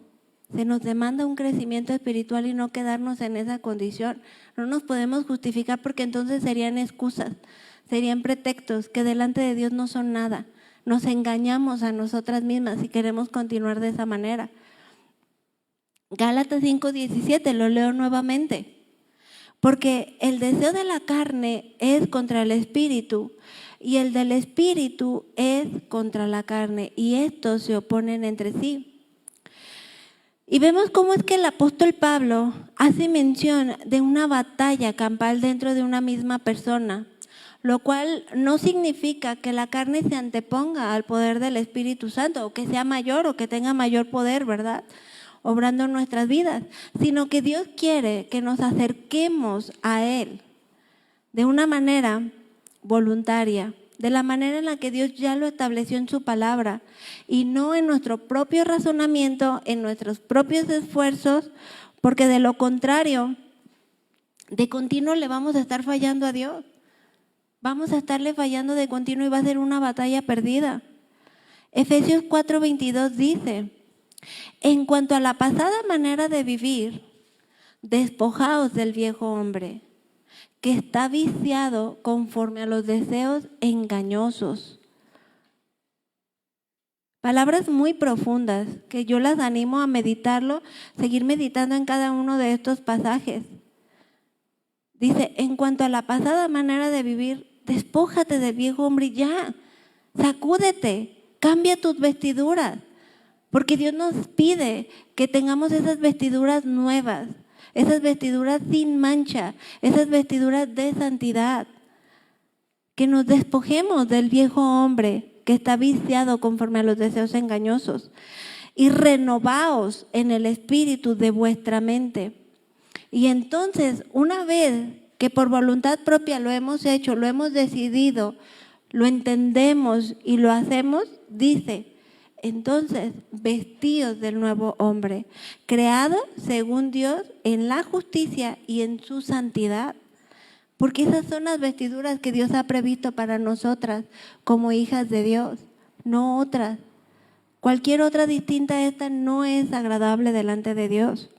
Speaker 2: se nos demanda un crecimiento espiritual y no quedarnos en esa condición. No nos podemos justificar porque entonces serían excusas, serían pretextos que delante de Dios no son nada. Nos engañamos a nosotras mismas si queremos continuar de esa manera. Gálatas 5:17, lo leo nuevamente. Porque el deseo de la carne es contra el espíritu y el del espíritu es contra la carne y estos se oponen entre sí. Y vemos cómo es que el apóstol Pablo hace mención de una batalla campal dentro de una misma persona, lo cual no significa que la carne se anteponga al poder del Espíritu Santo o que sea mayor o que tenga mayor poder, ¿verdad?, obrando en nuestras vidas, sino que Dios quiere que nos acerquemos a Él de una manera voluntaria, de la manera en la que Dios ya lo estableció en su palabra y no en nuestro propio razonamiento, en nuestros propios esfuerzos, porque de lo contrario, de continuo le vamos a estar fallando a Dios. Vamos a estarle fallando de continuo y va a ser una batalla perdida. Efesios 4:22 dice: en cuanto a la pasada manera de vivir, despojaos del viejo hombre, que está viciado conforme a los deseos engañosos. Palabras muy profundas que yo las animo a meditarlo, seguir meditando en cada uno de estos pasajes. Dice, en cuanto a la pasada manera de vivir, despójate del viejo hombre y ya. Sacúdete, cambia tus vestiduras, porque Dios nos pide que tengamos esas vestiduras nuevas, esas vestiduras sin mancha, esas vestiduras de santidad, que nos despojemos del viejo hombre que está viciado conforme a los deseos engañosos y renovaos en el espíritu de vuestra mente. Y entonces, una vez que por voluntad propia lo hemos hecho, lo hemos decidido, lo entendemos y lo hacemos, dice, entonces vestíos del nuevo hombre, creado según Dios en la justicia y en su santidad. Porque esas son las vestiduras que Dios ha previsto para nosotras como hijas de Dios, no otras. Cualquier otra distinta a esta no es agradable delante de Dios.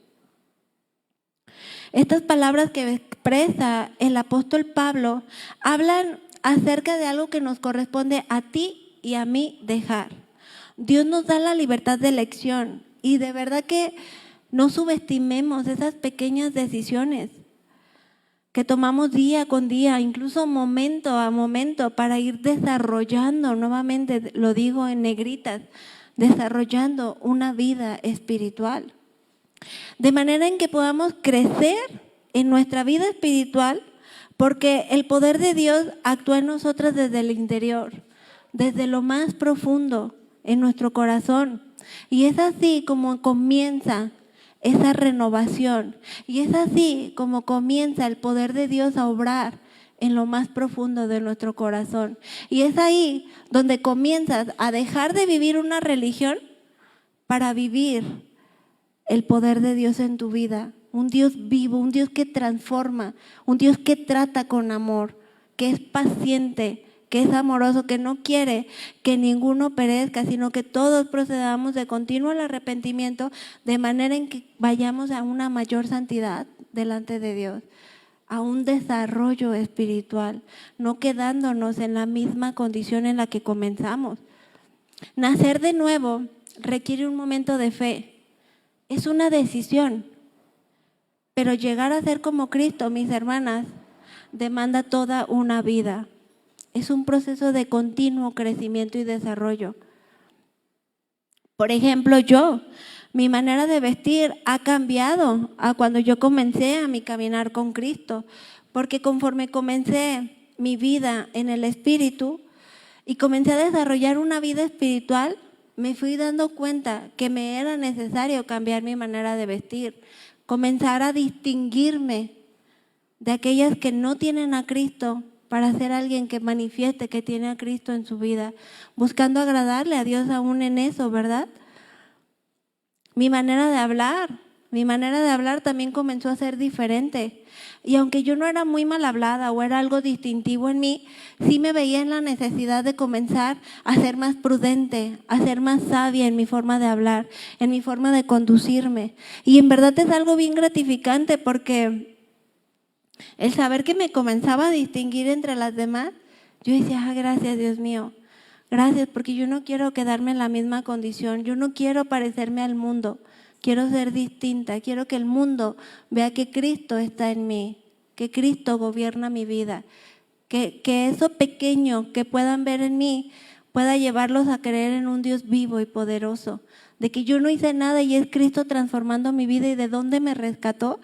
Speaker 2: Estas palabras que expresa el apóstol Pablo hablan acerca de algo que nos corresponde a ti y a mí dejar. Dios nos da la libertad de elección y de verdad que no subestimemos esas pequeñas decisiones que tomamos día con día, incluso momento a momento, para ir desarrollando, nuevamente lo digo en negritas, desarrollando una vida espiritual. De manera en que podamos crecer en nuestra vida espiritual, porque el poder de Dios actúa en nosotras desde el interior, desde lo más profundo en nuestro corazón. Y es así como comienza esa renovación. Y es así como comienza el poder de Dios a obrar en lo más profundo de nuestro corazón. Y es ahí donde comienzas a dejar de vivir una religión para vivir el poder de Dios en tu vida. Un Dios vivo, un Dios que transforma, un Dios que trata con amor, que es paciente, que es amoroso, que no quiere que ninguno perezca, sino que todos procedamos de continuo al arrepentimiento, de manera en que vayamos a una mayor santidad delante de Dios, a un desarrollo espiritual, no quedándonos en la misma condición en la que comenzamos. Nacer de nuevo requiere un momento de fe, es una decisión, pero llegar a ser como Cristo, mis hermanas, demanda toda una vida. Es un proceso de continuo crecimiento y desarrollo. Por ejemplo, mi manera de vestir ha cambiado a cuando yo comencé a mi caminar con Cristo, porque conforme comencé mi vida en el Espíritu y comencé a desarrollar una vida espiritual, me fui dando cuenta que me era necesario cambiar mi manera de vestir, comenzar a distinguirme de aquellas que no tienen a Cristo, para ser alguien que manifieste que tiene a Cristo en su vida, buscando agradarle a Dios aún en eso, ¿verdad? Mi manera de hablar también comenzó a ser diferente. Y aunque yo no era muy mal hablada o era algo distintivo en mí, sí me veía en la necesidad de comenzar a ser más prudente, a ser más sabia en mi forma de hablar, en mi forma de conducirme. Y en verdad es algo bien gratificante porque el saber que me comenzaba a distinguir entre las demás, yo decía, gracias Dios mío, gracias, porque yo no quiero quedarme en la misma condición, yo no quiero parecerme al mundo, quiero ser distinta, quiero que el mundo vea que Cristo está en mí, que Cristo gobierna mi vida, que eso pequeño que puedan ver en mí pueda llevarlos a creer en un Dios vivo y poderoso, de que yo no hice nada y es Cristo transformando mi vida y de dónde me rescató,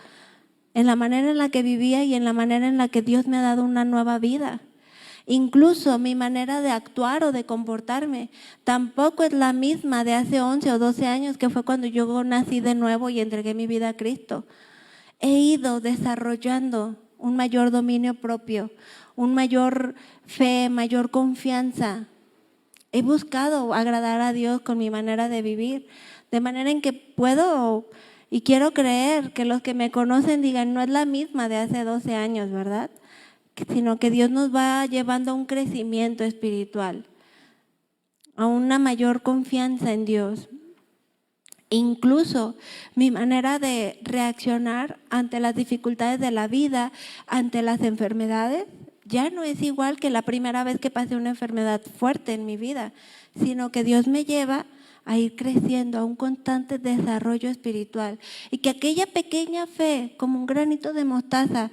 Speaker 2: en la manera en la que vivía y en la manera en la que Dios me ha dado una nueva vida. Incluso mi manera de actuar o de comportarme tampoco es la misma de hace 11 o 12 años, que fue cuando yo nací de nuevo y entregué mi vida a Cristo. He ido desarrollando un mayor dominio propio, un mayor fe, mayor confianza. He buscado agradar a Dios con mi manera de vivir, de manera en que puedo y quiero creer que los que me conocen digan, no es la misma de hace 12 años, ¿verdad? Sino que Dios nos va llevando a un crecimiento espiritual, a una mayor confianza en Dios. Incluso mi manera de reaccionar ante las dificultades de la vida, ante las enfermedades, ya no es igual que la primera vez que pasé una enfermedad fuerte en mi vida, sino que Dios me lleva a ir creciendo a un constante desarrollo espiritual y que aquella pequeña fe, como un granito de mostaza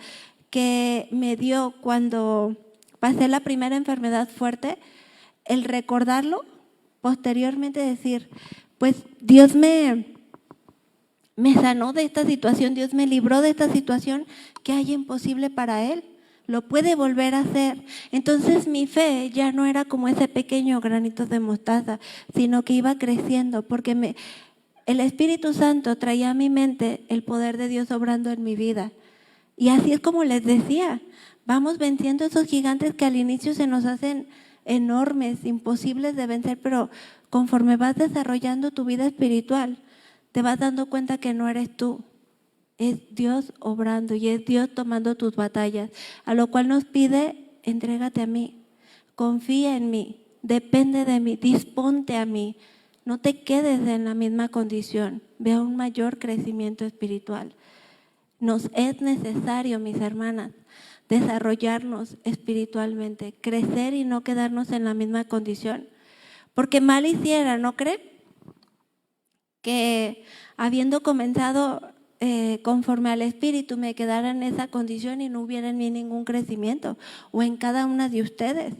Speaker 2: que me dio cuando pasé la primera enfermedad fuerte, el recordarlo, posteriormente decir, pues Dios me sanó de esta situación, Dios me libró de esta situación, ¿qué hay imposible para Él? Lo puede volver a hacer. Entonces mi fe ya no era como ese pequeño granito de mostaza, sino que iba creciendo, porque el Espíritu Santo traía a mi mente el poder de Dios obrando en mi vida. Y así es como les decía, vamos venciendo esos gigantes que al inicio se nos hacen enormes, imposibles de vencer, pero conforme vas desarrollando tu vida espiritual, te vas dando cuenta que no eres tú, es Dios obrando y es Dios tomando tus batallas, a lo cual nos pide, entrégate a mí, confía en mí, depende de mí, disponte a mí, no te quedes en la misma condición, ve a un mayor crecimiento espiritual. Nos es necesario, mis hermanas, desarrollarnos espiritualmente, crecer y no quedarnos en la misma condición, porque mal hiciera, ¿no creen? Que habiendo comenzado conforme al Espíritu me quedara en esa condición y no hubiera en mí ningún crecimiento, o en cada una de ustedes.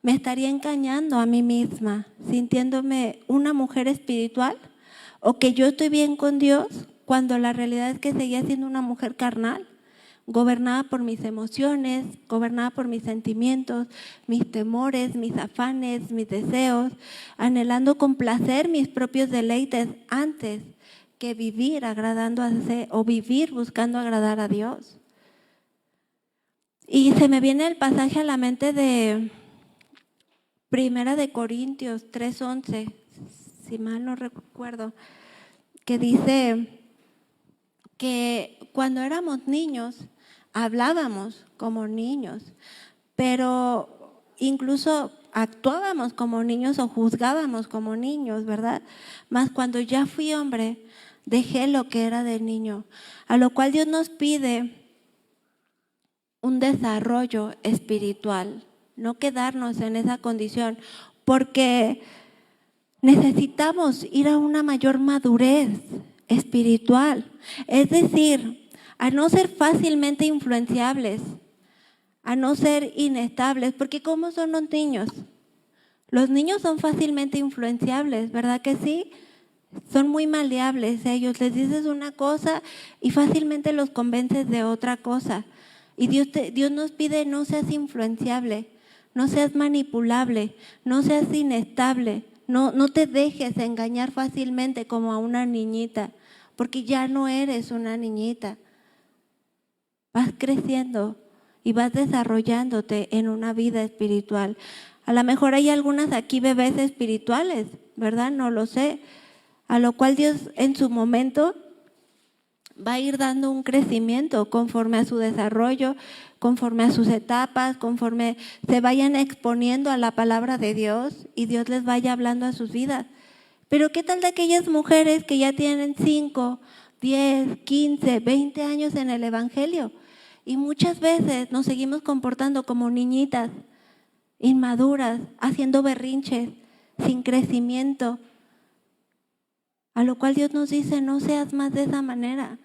Speaker 2: Me estaría engañando a mí misma, sintiéndome una mujer espiritual, o que yo estoy bien con Dios, cuando la realidad es que seguía siendo una mujer carnal, gobernada por mis emociones, gobernada por mis sentimientos, mis temores, mis afanes, mis deseos, anhelando complacer mis propios deleites antes que vivir agradando a Dios o vivir buscando agradar a Dios. Y se me viene el pasaje a la mente de Primera de Corintios 3:11, si mal no recuerdo, que dice que cuando éramos niños hablábamos como niños, pero incluso actuábamos como niños o juzgábamos como niños, ¿verdad? Mas cuando ya fui hombre, dejé lo que era de niño, a lo cual Dios nos pide un desarrollo espiritual, no quedarnos en esa condición, porque necesitamos ir a una mayor madurez espiritual, es decir, a no ser fácilmente influenciables, a no ser inestables, porque ¿cómo son los niños? Los niños son fácilmente influenciables, ¿verdad que sí? Son muy maleables ellos, les dices una cosa y fácilmente los convences de otra cosa. Y Dios nos pide no seas influenciable, no seas manipulable, no seas inestable, no te dejes engañar fácilmente como a una niñita, porque ya no eres una niñita. Vas creciendo y vas desarrollándote en una vida espiritual. A lo mejor hay algunas aquí bebés espirituales, ¿verdad? No lo sé. A lo cual Dios en su momento va a ir dando un crecimiento conforme a su desarrollo, conforme a sus etapas, conforme se vayan exponiendo a la palabra de Dios y Dios les vaya hablando a sus vidas. Pero ¿qué tal de aquellas mujeres que ya tienen 5, 10, 15, 20 años en el Evangelio? Y muchas veces nos seguimos comportando como niñitas, inmaduras, haciendo berrinches, sin crecimiento. A lo cual Dios nos dice, no seas más de esa manera.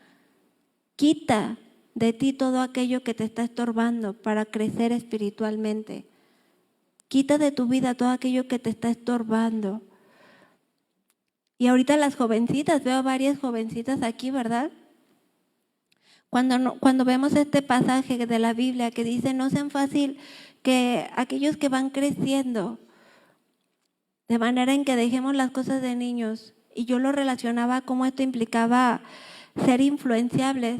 Speaker 2: Quita de ti todo aquello que te está estorbando para crecer espiritualmente. Quita de tu vida todo aquello que te está estorbando. Y ahorita las jovencitas, veo varias jovencitas aquí, ¿verdad? Cuando vemos este pasaje de la Biblia que dice, no sean fácil que aquellos que van creciendo, de manera en que dejemos las cosas de niños, y yo lo relacionaba como esto implicaba ser influenciables.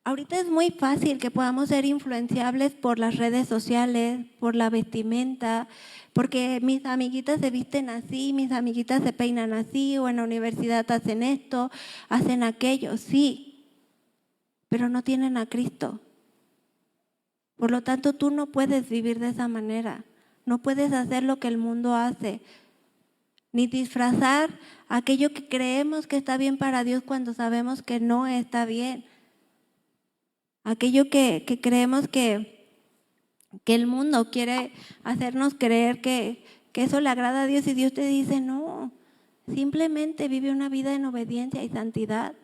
Speaker 2: Ahorita es muy fácil que podamos ser influenciables por las redes sociales, por la vestimenta, porque mis amiguitas se visten así, mis amiguitas se peinan así, o en la universidad hacen esto, hacen aquello, sí, pero no tienen a Cristo. Por lo tanto, tú no puedes vivir de esa manera, no puedes hacer lo que el mundo hace, ni disfrazar aquello que creemos que está bien para Dios cuando sabemos que no está bien. Aquello que creemos que el mundo quiere hacernos creer que eso le agrada a Dios, y Dios te dice, no, simplemente vive una vida en obediencia y santidad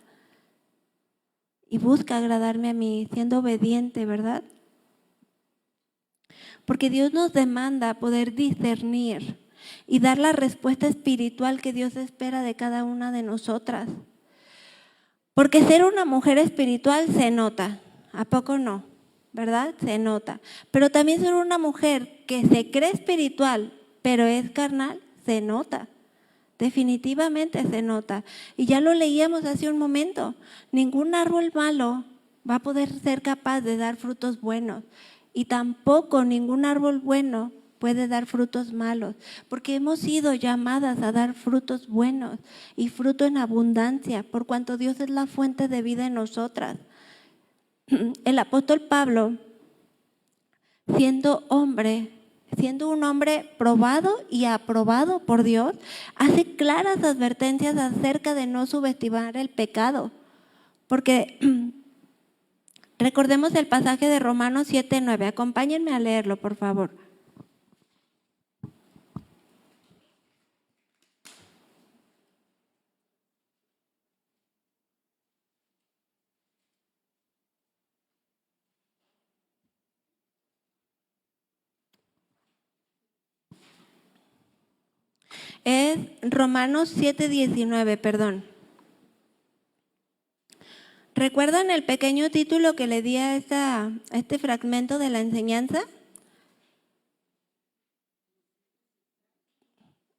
Speaker 2: y busca agradarme a mí siendo obediente, ¿verdad? porque Dios nos demanda poder discernir y dar la respuesta espiritual que Dios espera de cada una de nosotras. Porque ser una mujer espiritual se nota, ¿a poco no? ¿Verdad? Se nota. Pero también ser una mujer que se cree espiritual, pero es carnal, se nota. Definitivamente se nota. Y ya lo leíamos hace un momento. Ningún árbol malo va a poder ser capaz de dar frutos buenos. Y tampoco ningún árbol bueno puede dar frutos malos. Porque hemos sido llamadas a dar frutos buenos y fruto en abundancia, por cuanto Dios es la fuente de vida en nosotras. El apóstol Pablo, siendo un hombre probado y aprobado por Dios, hace claras advertencias acerca de no subestimar el pecado. Porque recordemos el pasaje de Romanos 7:9. Acompáñenme a leerlo, por favor. Es Romanos 7:19, perdón. ¿Recuerdan el pequeño título que le di a este fragmento de la enseñanza?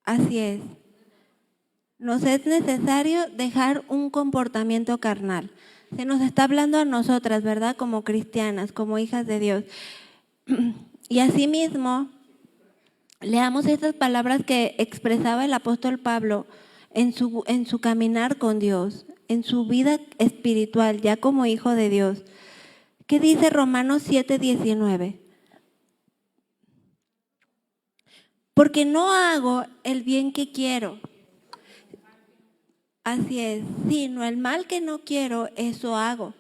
Speaker 2: Así es. Nos es necesario dejar un comportamiento carnal. Se nos está hablando a nosotras, ¿verdad? Como cristianas, como hijas de Dios. Y asimismo, leamos estas palabras que expresaba el apóstol Pablo en su caminar con Dios, en su vida espiritual, ya como hijo de Dios. ¿Qué dice Romanos 7:19? Porque no hago el bien que quiero. Así es, sino el mal que no quiero, eso hago.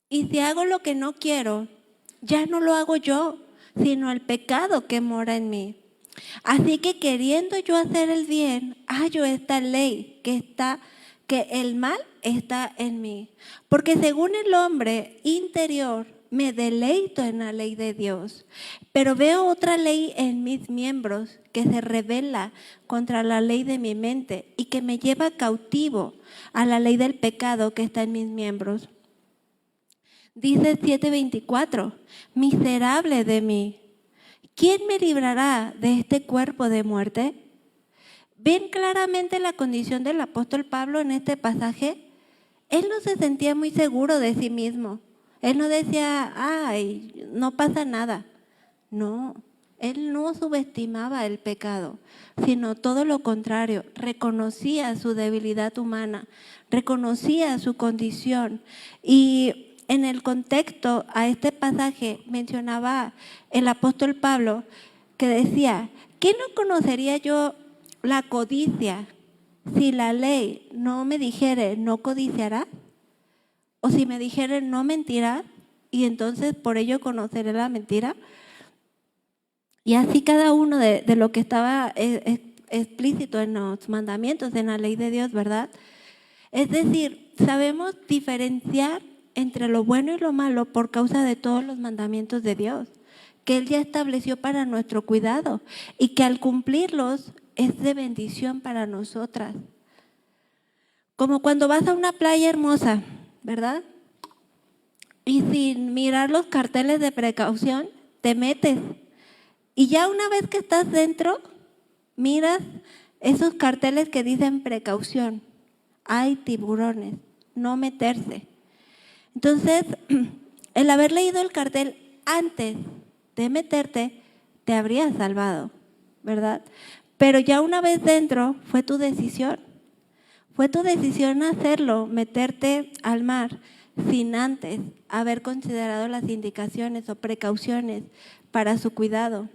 Speaker 2: Y si hago lo que no quiero, ya no lo hago yo, sino el pecado que mora en mí. Así que queriendo yo hacer el bien, hallo esta ley que el mal está en mí. Porque según el hombre interior, me deleito en la ley de Dios, pero veo otra ley en mis miembros que se rebela contra la ley de mi mente y que me lleva cautivo a la ley del pecado que está en mis miembros. Dice 7:24, miserable de mí, ¿quién me librará de este cuerpo de muerte? ¿Ven claramente la condición del apóstol Pablo en este pasaje? Él no se sentía muy seguro de sí mismo. Él no decía, ay, no pasa nada. No, él no subestimaba el pecado, sino todo lo contrario. Reconocía su debilidad humana, reconocía su condición. Y en el contexto a este pasaje mencionaba el apóstol Pablo que decía, ¿qué no conocería yo la codicia si la ley no me dijere no codiciarás? O si me dijere no mentirás, y entonces por ello conoceré la mentira. Y así cada uno de lo que estaba explícito en los mandamientos, en la ley de Dios, ¿verdad? Es decir, sabemos diferenciar entre lo bueno y lo malo por causa de todos los mandamientos de Dios, que Él ya estableció para nuestro cuidado y que al cumplirlos es de bendición para nosotras. Como cuando vas a una playa hermosa, ¿verdad? Y sin mirar los carteles de precaución, te metes. Y ya una vez que estás dentro, miras esos carteles que dicen precaución. Hay tiburones, no meterse. Entonces, el haber leído el cartel antes de meterte, te habría salvado, ¿verdad? Pero ya una vez dentro, fue tu decisión. Fue tu decisión hacerlo, meterte al mar sin antes haber considerado las indicaciones o precauciones para su cuidado.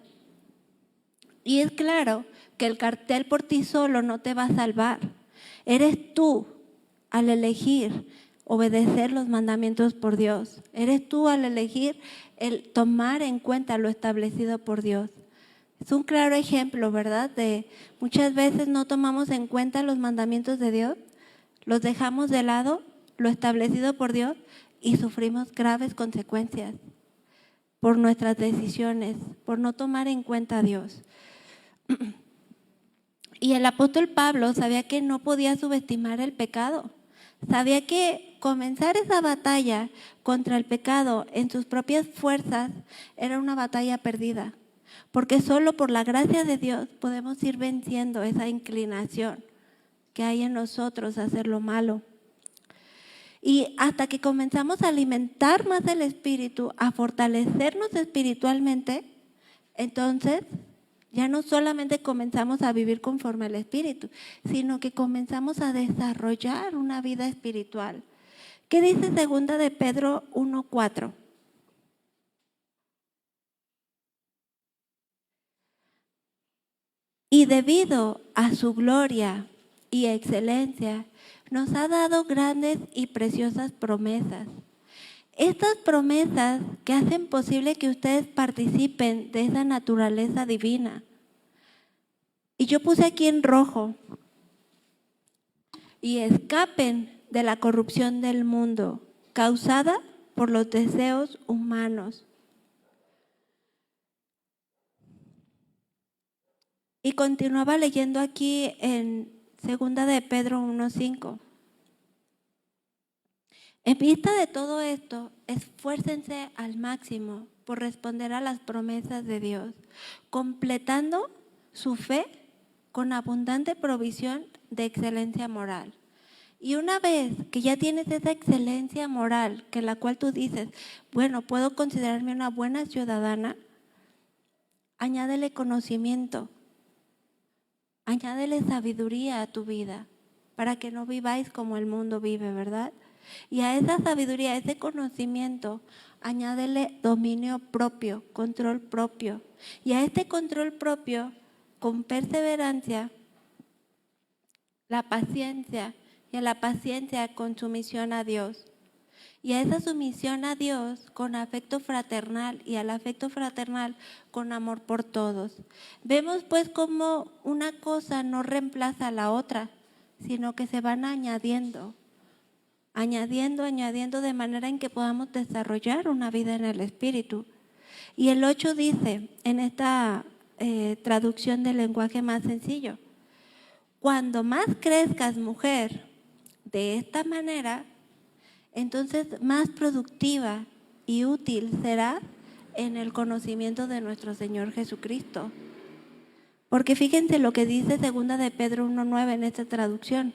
Speaker 2: Y es claro que el cartel por ti solo no te va a salvar. Eres tú al elegir obedecer los mandamientos por Dios. Eres tú al elegir el tomar en cuenta lo establecido por Dios. Es un claro ejemplo, ¿verdad? De muchas veces no tomamos en cuenta los mandamientos de Dios, los dejamos de lado, lo establecido por Dios, y sufrimos graves consecuencias. por nuestras decisiones, por no tomar en cuenta a Dios. Y el apóstol Pablo sabía que no podía subestimar el pecado. Sabía que comenzar esa batalla contra el pecado en sus propias fuerzas era una batalla perdida, porque solo por la gracia de Dios podemos ir venciendo esa inclinación que hay en nosotros a hacer lo malo. Y hasta que comenzamos a alimentar más el espíritu, a fortalecernos espiritualmente, entonces ya no solamente comenzamos a vivir conforme al espíritu, sino que comenzamos a desarrollar una vida espiritual. ¿Qué dice 2 de Pedro 1:4? Y debido a su gloria y excelencia, nos ha dado grandes y preciosas promesas. Estas promesas que hacen posible que ustedes participen de esa naturaleza divina. Y yo puse aquí en rojo, y escapen de la corrupción del mundo causada por los deseos humanos. Y continuaba leyendo aquí en 2 de Pedro 1:5. En vista de todo esto, esfuércense al máximo por responder a las promesas de Dios, completando su fe con abundante provisión de excelencia moral. Y una vez que ya tienes esa excelencia moral, que la cual tú dices, bueno, puedo considerarme una buena ciudadana, añádele conocimiento, añádele sabiduría a tu vida, para que no viváis como el mundo vive, ¿verdad? Y a esa sabiduría, a ese conocimiento, añádele dominio propio, control propio. Y a este control propio, con perseverancia, la paciencia, y a la paciencia con sumisión a Dios. Y a esa sumisión a Dios con afecto fraternal, y al afecto fraternal con amor por todos. Vemos pues cómo una cosa no reemplaza a la otra, sino que se van añadiendo de manera en que podamos desarrollar una vida en el Espíritu. Y el 8 dice, en esta traducción del lenguaje más sencillo, cuando más crezcas, mujer, de esta manera, entonces más productiva y útil será en el conocimiento de nuestro Señor Jesucristo. Porque fíjense lo que dice 2 de Pedro 1:9 en esta traducción.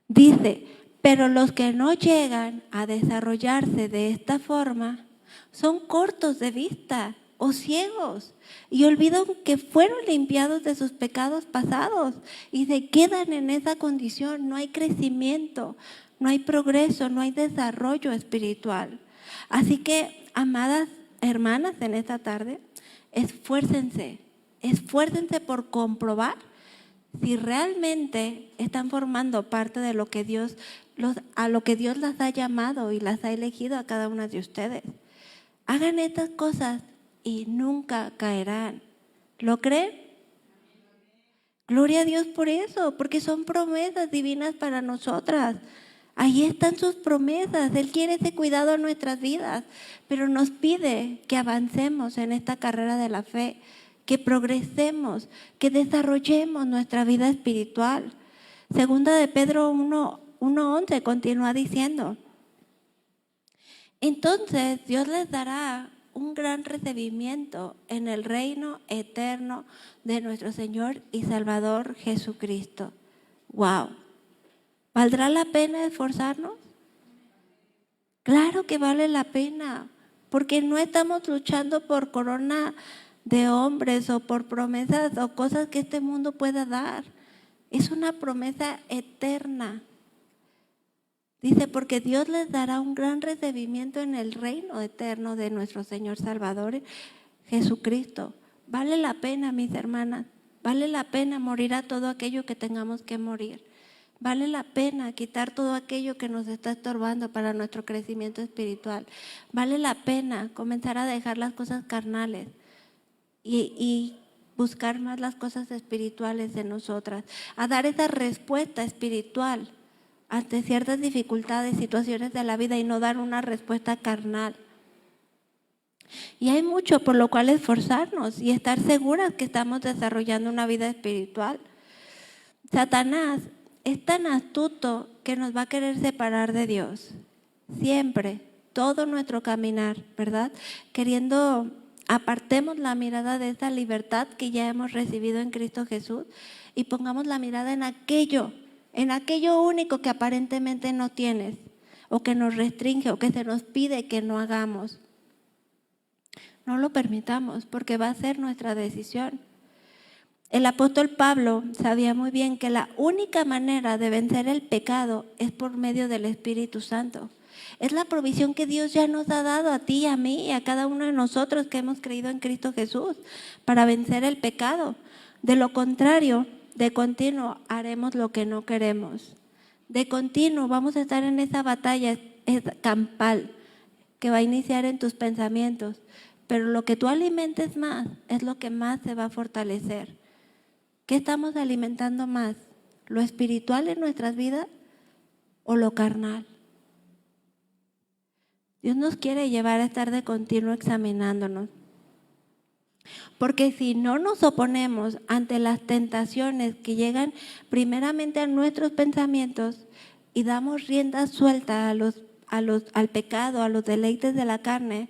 Speaker 2: Dice, pero los que no llegan a desarrollarse de esta forma son cortos de vista o ciegos y olvidan que fueron limpiados de sus pecados pasados y se quedan en esa condición. No hay crecimiento, no hay progreso, no hay desarrollo espiritual. Así que, amadas hermanas, en esta tarde, esfuércense por comprobar si realmente están formando parte de lo que a lo que Dios las ha llamado y las ha elegido a cada una de ustedes. Hagan estas cosas y nunca caerán. ¿Lo creen? Gloria a Dios por eso, porque son promesas divinas para nosotras. Ahí están sus promesas. Él quiere ese cuidado en nuestras vidas, pero nos pide que avancemos en esta carrera de la fe, que progresemos, que desarrollemos nuestra vida espiritual. 2 de Pedro 1:11 continúa diciendo, entonces Dios les dará un gran recibimiento en el reino eterno de nuestro Señor y Salvador Jesucristo. ¡Wow! ¿Valdrá la pena esforzarnos? Claro que vale la pena, porque no estamos luchando por corona de hombres o por promesas o cosas que este mundo pueda dar. Es una promesa eterna. Dice, porque Dios les dará un gran recibimiento en el reino eterno de nuestro Señor Salvador Jesucristo. Vale la pena, mis hermanas, vale la pena morir a todo aquello que tengamos que morir. Vale la pena quitar todo aquello que nos está estorbando para nuestro crecimiento espiritual. Vale la pena comenzar a dejar las cosas carnales y buscar más las cosas espirituales en nosotras, a dar esa respuesta espiritual ante ciertas dificultades, situaciones de la vida y no dar una respuesta carnal. Y hay mucho por lo cual esforzarnos y estar seguras que estamos desarrollando una vida espiritual. Satanás es tan astuto que nos va a querer separar de Dios. Siempre, todo nuestro caminar, ¿verdad? Queriendo, apartemos la mirada de esa libertad que ya hemos recibido en Cristo Jesús y pongamos la mirada en aquello único que aparentemente no tienes, o que nos restringe, o que se nos pide que no hagamos. No lo permitamos, porque va a ser nuestra decisión. El apóstol Pablo sabía muy bien que la única manera de vencer el pecado es por medio del Espíritu Santo. Es la provisión que Dios ya nos ha dado a ti, a mí y a cada uno de nosotros que hemos creído en Cristo Jesús para vencer el pecado. De lo contrario, de continuo haremos lo que no queremos. De continuo vamos a estar en esa batalla campal que va a iniciar en tus pensamientos. Pero lo que tú alimentes más es lo que más se va a fortalecer. ¿Qué estamos alimentando más? ¿Lo espiritual en nuestras vidas o lo carnal? Dios nos quiere llevar a estar de continuo examinándonos. Porque si no nos oponemos ante las tentaciones que llegan primeramente a nuestros pensamientos y damos rienda suelta al pecado, a los deleites de la carne,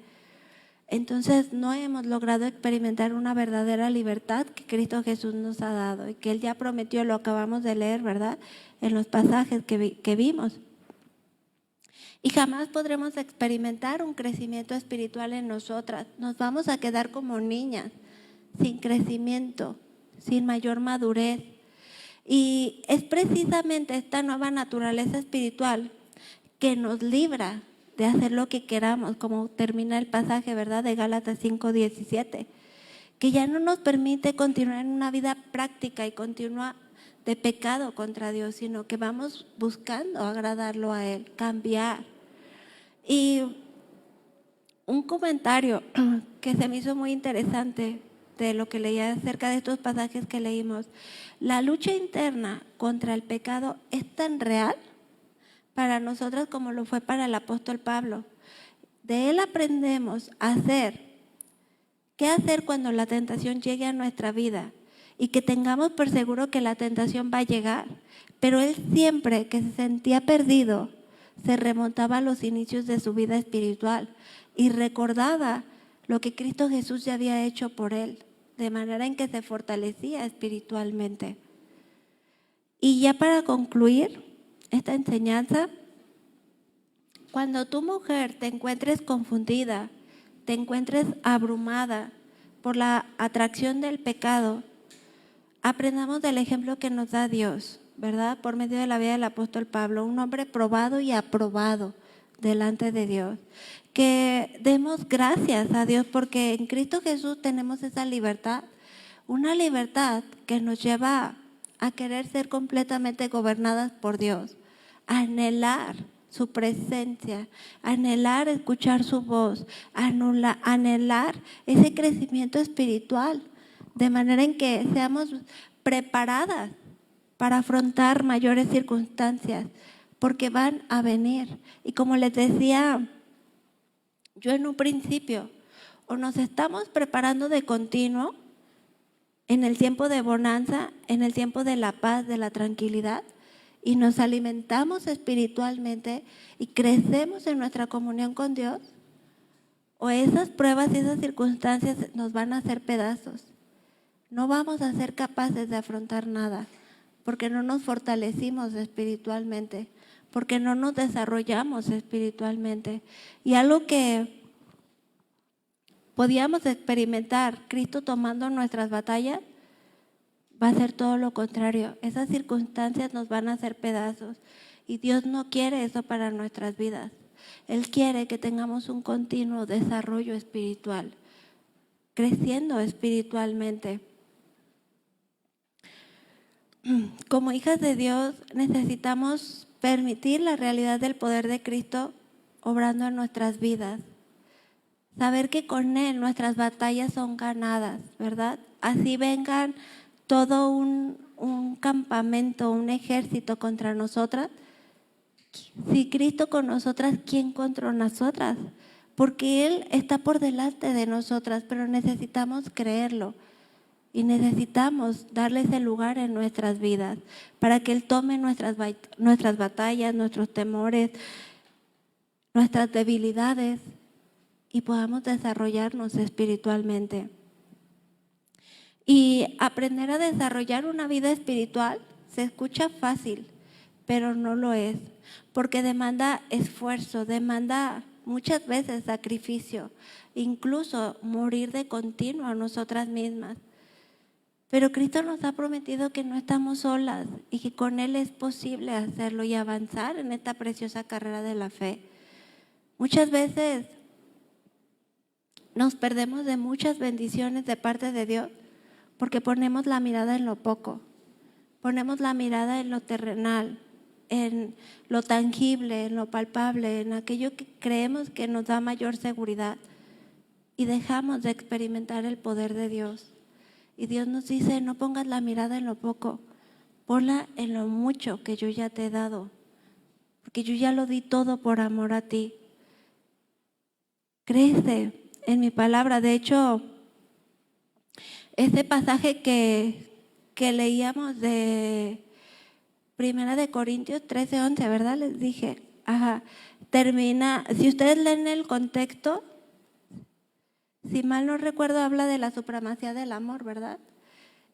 Speaker 2: entonces no hemos logrado experimentar una verdadera libertad que Cristo Jesús nos ha dado y que Él ya prometió, lo acabamos de leer, ¿verdad? En los pasajes que vimos. Y jamás podremos experimentar un crecimiento espiritual en nosotras. Nos vamos a quedar como niñas, sin crecimiento, sin mayor madurez. Y es precisamente esta nueva naturaleza espiritual que nos libra de hacer lo que queramos, como termina el pasaje, ¿verdad?, de Gálatas 5:17, que ya no nos permite continuar en una vida práctica y continua de pecado contra Dios, sino que vamos buscando agradarlo a Él, cambiar. Y un comentario que se me hizo muy interesante de lo que leía acerca de estos pasajes que leímos: la lucha interna contra el pecado es tan real para nosotras como lo fue para el apóstol Pablo. De él aprendemos qué hacer cuando la tentación llegue a nuestra vida y que tengamos por seguro que la tentación va a llegar. Pero él siempre que se sentía perdido, se remontaba a los inicios de su vida espiritual y recordaba lo que Cristo Jesús ya había hecho por él, de manera en que se fortalecía espiritualmente. Y ya para concluir esta enseñanza, cuando tu mujer te encuentres confundida, te encuentres abrumada por la atracción del pecado, aprendamos del ejemplo que nos da Dios, ¿verdad? Por medio de la vida del apóstol Pablo, un hombre probado y aprobado delante de Dios. Que demos gracias a Dios porque en Cristo Jesús tenemos esa libertad, una libertad que nos lleva a querer ser completamente gobernadas por Dios, a anhelar su presencia, a anhelar escuchar su voz, a anhelar ese crecimiento espiritual, de manera en que seamos preparadas para afrontar mayores circunstancias, porque van a venir. Y como les decía yo en un principio, o nos estamos preparando de continuo en el tiempo de bonanza, en el tiempo de la paz, de la tranquilidad, y nos alimentamos espiritualmente y crecemos en nuestra comunión con Dios, o esas pruebas y esas circunstancias nos van a hacer pedazos. No vamos a ser capaces de afrontar nada, porque no nos fortalecimos espiritualmente, porque no nos desarrollamos espiritualmente. Y algo que podíamos experimentar, Cristo tomando nuestras batallas, va a ser todo lo contrario. Esas circunstancias nos van a hacer pedazos y Dios no quiere eso para nuestras vidas. Él quiere que tengamos un continuo desarrollo espiritual, creciendo espiritualmente. Como hijas de Dios necesitamos permitir la realidad del poder de Cristo obrando en nuestras vidas. Saber que con Él nuestras batallas son ganadas, ¿verdad? Así vengan todo un campamento, un ejército contra nosotras, Si Cristo con nosotras, ¿quién contra nosotras? Porque Él está por delante de nosotras, pero necesitamos creerlo y necesitamos darle ese lugar en nuestras vidas para que Él tome nuestras batallas, nuestros temores, nuestras debilidades y podamos desarrollarnos espiritualmente. Y aprender a desarrollar una vida espiritual se escucha fácil, pero no lo es, porque demanda esfuerzo, demanda muchas veces sacrificio, incluso morir de continuo a nosotras mismas. Pero Cristo nos ha prometido que no estamos solas y que con Él es posible hacerlo y avanzar en esta preciosa carrera de la fe. Muchas veces nos perdemos de muchas bendiciones de parte de Dios porque ponemos la mirada en lo poco, ponemos la mirada en lo terrenal, en lo tangible, en lo palpable, en aquello que creemos que nos da mayor seguridad y dejamos de experimentar el poder de Dios. Y Dios nos dice, no pongas la mirada en lo poco, ponla en lo mucho que yo ya te he dado, porque yo ya lo di todo por amor a ti. Crece en mi palabra. De hecho, ese pasaje que leíamos de 1 Corintios 13:11, ¿verdad? Les dije, termina, si ustedes leen el contexto, si mal no recuerdo, habla de la supremacía del amor, ¿verdad?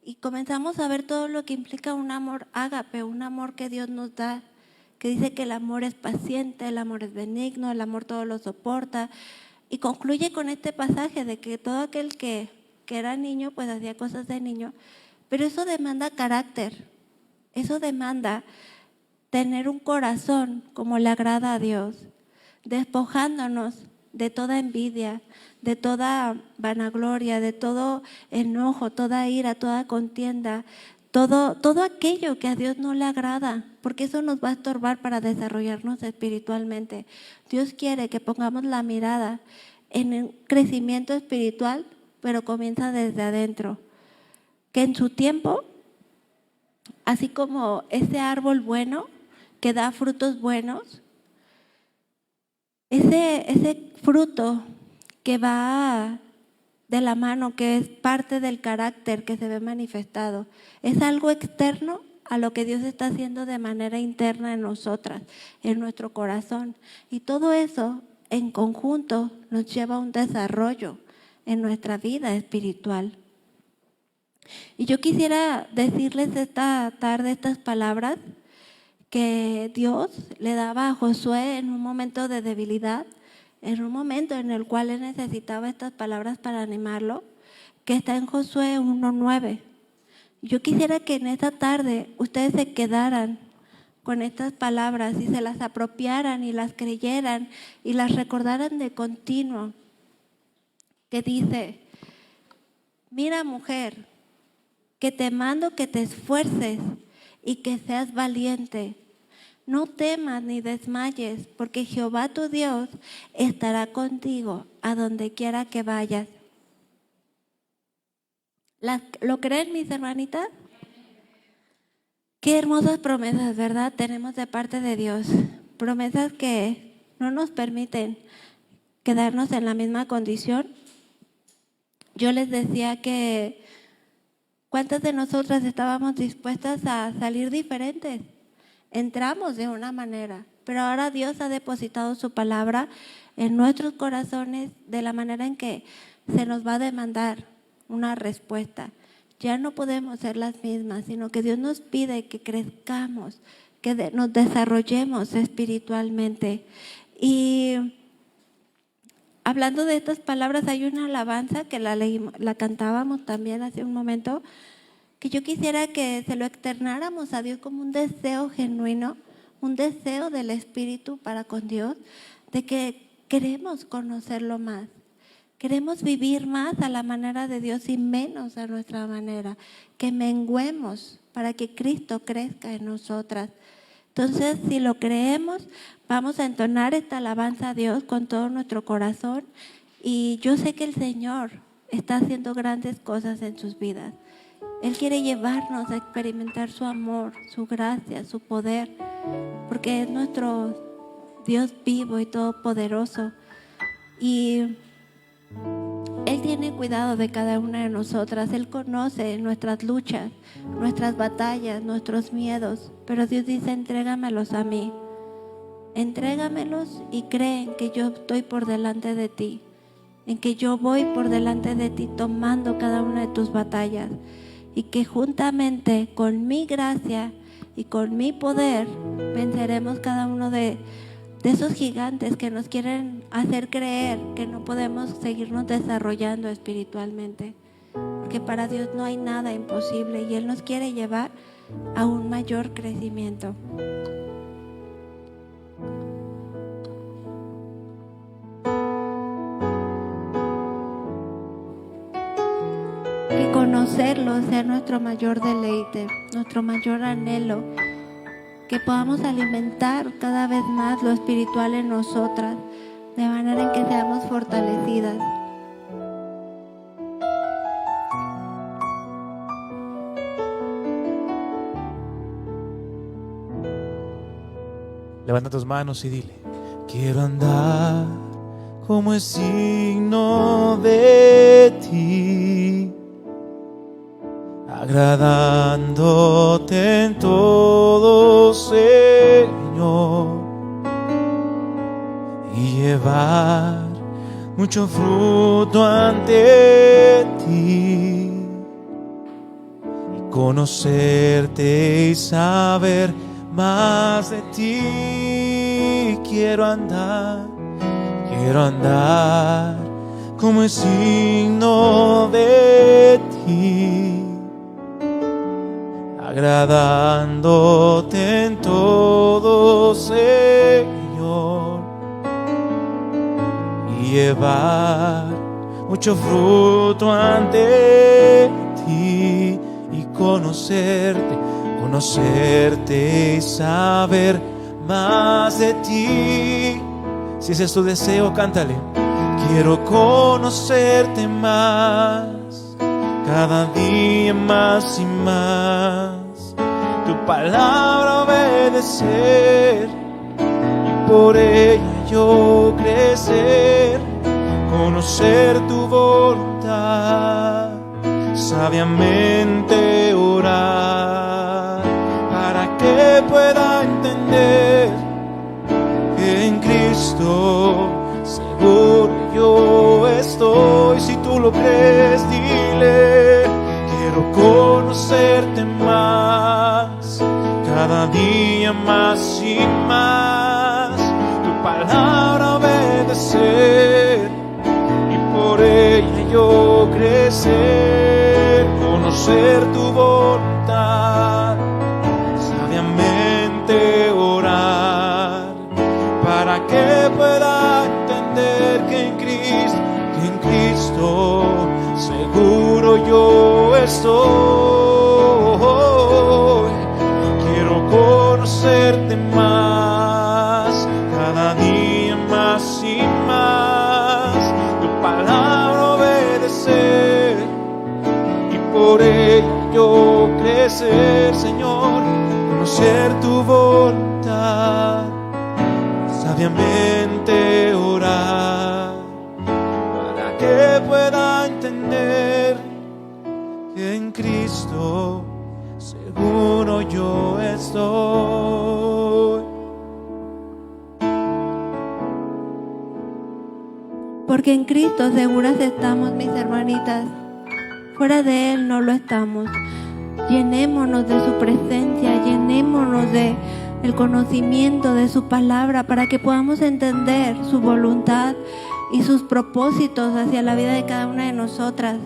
Speaker 2: Y comenzamos a ver todo lo que implica un amor ágape, un amor que Dios nos da, que dice que el amor es paciente, el amor es benigno, el amor todo lo soporta. Y concluye con este pasaje de que todo aquel que era niño, pues hacía cosas de niño, pero eso demanda carácter, eso demanda tener un corazón como le agrada a Dios, despojándonos de toda envidia, de toda vanagloria, de todo enojo, toda ira, toda contienda, todo aquello que a Dios no le agrada, porque eso nos va a estorbar para desarrollarnos espiritualmente. Dios quiere que pongamos la mirada en el crecimiento espiritual, pero comienza desde adentro. Que en su tiempo, así como ese árbol bueno que da frutos buenos, ese fruto que va de la mano, que es parte del carácter que se ve manifestado, es algo externo a lo que Dios está haciendo de manera interna en nosotras, en nuestro corazón. Y todo eso en conjunto nos lleva a un desarrollo en nuestra vida espiritual. Y yo quisiera decirles esta tarde estas palabras que Dios le daba a Josué en un momento de debilidad, en un momento en el cual él necesitaba estas palabras para animarlo, que está en Josué 1:9. Yo quisiera que en esta tarde ustedes se quedaran con estas palabras y se las apropiaran y las creyeran y las recordaran de continuo, que dice: mira, mujer, que te mando que te esfuerces y que seas valiente. No temas ni desmayes, porque Jehová tu Dios estará contigo a donde quiera que vayas. ¿Lo creen, mis hermanitas? Qué hermosas promesas, ¿verdad? Tenemos de parte de Dios. Promesas que no nos permiten quedarnos en la misma condición. Yo les decía que ¿cuántas de nosotras estábamos dispuestas a salir diferentes? Entramos de una manera, pero ahora Dios ha depositado su palabra en nuestros corazones de la manera en que se nos va a demandar una respuesta. Ya no podemos ser las mismas, sino que Dios nos pide que crezcamos, que nos desarrollemos espiritualmente. Y hablando de estas palabras, hay una alabanza que la cantábamos también hace un momento, que yo quisiera que se lo externáramos a Dios como un deseo genuino, un deseo del Espíritu para con Dios, de que queremos conocerlo más, queremos vivir más a la manera de Dios y menos a nuestra manera, que menguemos para que Cristo crezca en nosotras. Entonces, si lo creemos, vamos a entonar esta alabanza a Dios con todo nuestro corazón, y yo sé que el Señor está haciendo grandes cosas en sus vidas. Él quiere llevarnos a experimentar su amor, su gracia, su poder. porque es nuestro Dios vivo y todopoderoso. Y Él tiene cuidado de cada una de nosotras. Él conoce nuestras luchas, nuestras batallas, nuestros miedos. Pero Dios dice: entrégamelos a mí. Entrégamelos y cree en que yo estoy por delante de ti, en que yo voy por delante de ti tomando cada una de tus batallas, y que juntamente con mi gracia y con mi poder venceremos cada uno de esos gigantes que nos quieren hacer creer que no podemos seguirnos desarrollando espiritualmente, porque para Dios no hay nada imposible y Él nos quiere llevar a un mayor crecimiento. Que conocerlo sea nuestro mayor deleite, nuestro mayor anhelo, que podamos alimentar cada vez más lo espiritual en nosotras, de manera en que seamos fortalecidas.
Speaker 3: Levanta tus manos y dile: quiero andar como es signo de ti, agradándote en todo, Señor, y llevar mucho fruto ante ti, y conocerte y saber más de ti. Quiero andar como es signo de ti, agradándote en todo, Señor, y llevar mucho fruto ante ti, y conocerte y saber más de ti. Si ese es tu deseo, cántale: quiero conocerte más, cada día más y más, tu palabra obedecer, y por ella yo crecer, conocer tu voluntad, sabiamente orar, para que pueda entender que en Cristo seguro yo estoy. Si tú lo crees, dile: quiero conocerte más, cada día más y más, tu palabra obedecer, y por ella yo crecer, conocer tu voluntad, sabiamente orar, para que pueda entender que en Cristo seguro yo estoy. Quiero conocerte más, cada día más y más, tu palabra obedecer, y por ello crecer, Señor, conocer tu voluntad, sabiamente orar, para que pueda entender que en Cristo seguro yo estoy.
Speaker 2: Porque en Cristo seguras estamos, mis hermanitas. Fuera de Él no lo estamos. Llenémonos de su presencia, llenémonos del conocimiento de su palabra, para que podamos entender su voluntad y sus propósitos hacia la vida de cada una de nosotras.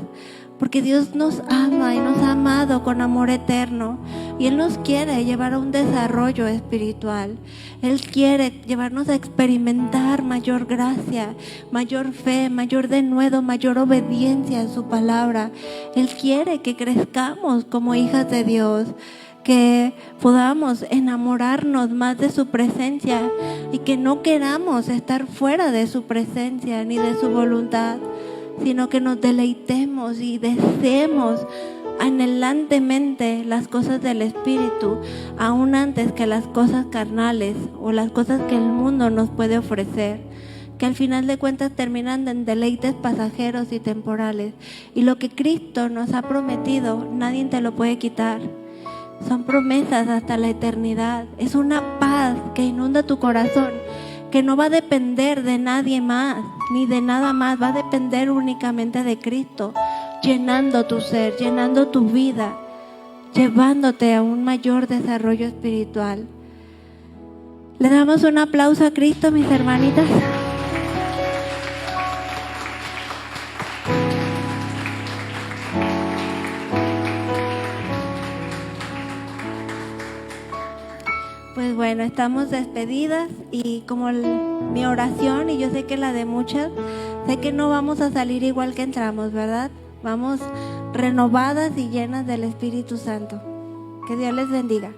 Speaker 2: Porque Dios nos ama y nos ha amado con amor eterno, y Él nos quiere llevar a un desarrollo espiritual. Él quiere llevarnos a experimentar mayor gracia, mayor fe, mayor denuedo, mayor obediencia a su palabra. Él quiere que crezcamos como hijas de Dios, que podamos enamorarnos más de su presencia y que no queramos estar fuera de su presencia ni de su voluntad, sino que nos deleitemos y deseemos anhelantemente las cosas del Espíritu, aún antes que las cosas carnales o las cosas que el mundo nos puede ofrecer, que al final de cuentas terminan en deleites pasajeros y temporales. Y lo que Cristo nos ha prometido, nadie te lo puede quitar. Son promesas hasta la eternidad. Es una paz que inunda tu corazón, que no va a depender de nadie más, ni de nada más. Va a depender únicamente de Cristo, llenando tu ser, llenando tu vida, llevándote a un mayor desarrollo espiritual. Le damos un aplauso a Cristo, mis hermanitas. Pues bueno, estamos despedidas y como mi oración, y yo sé que la de muchas, sé que no vamos a salir igual que entramos, ¿verdad? Vamos renovadas y llenas del Espíritu Santo. Que Dios les bendiga.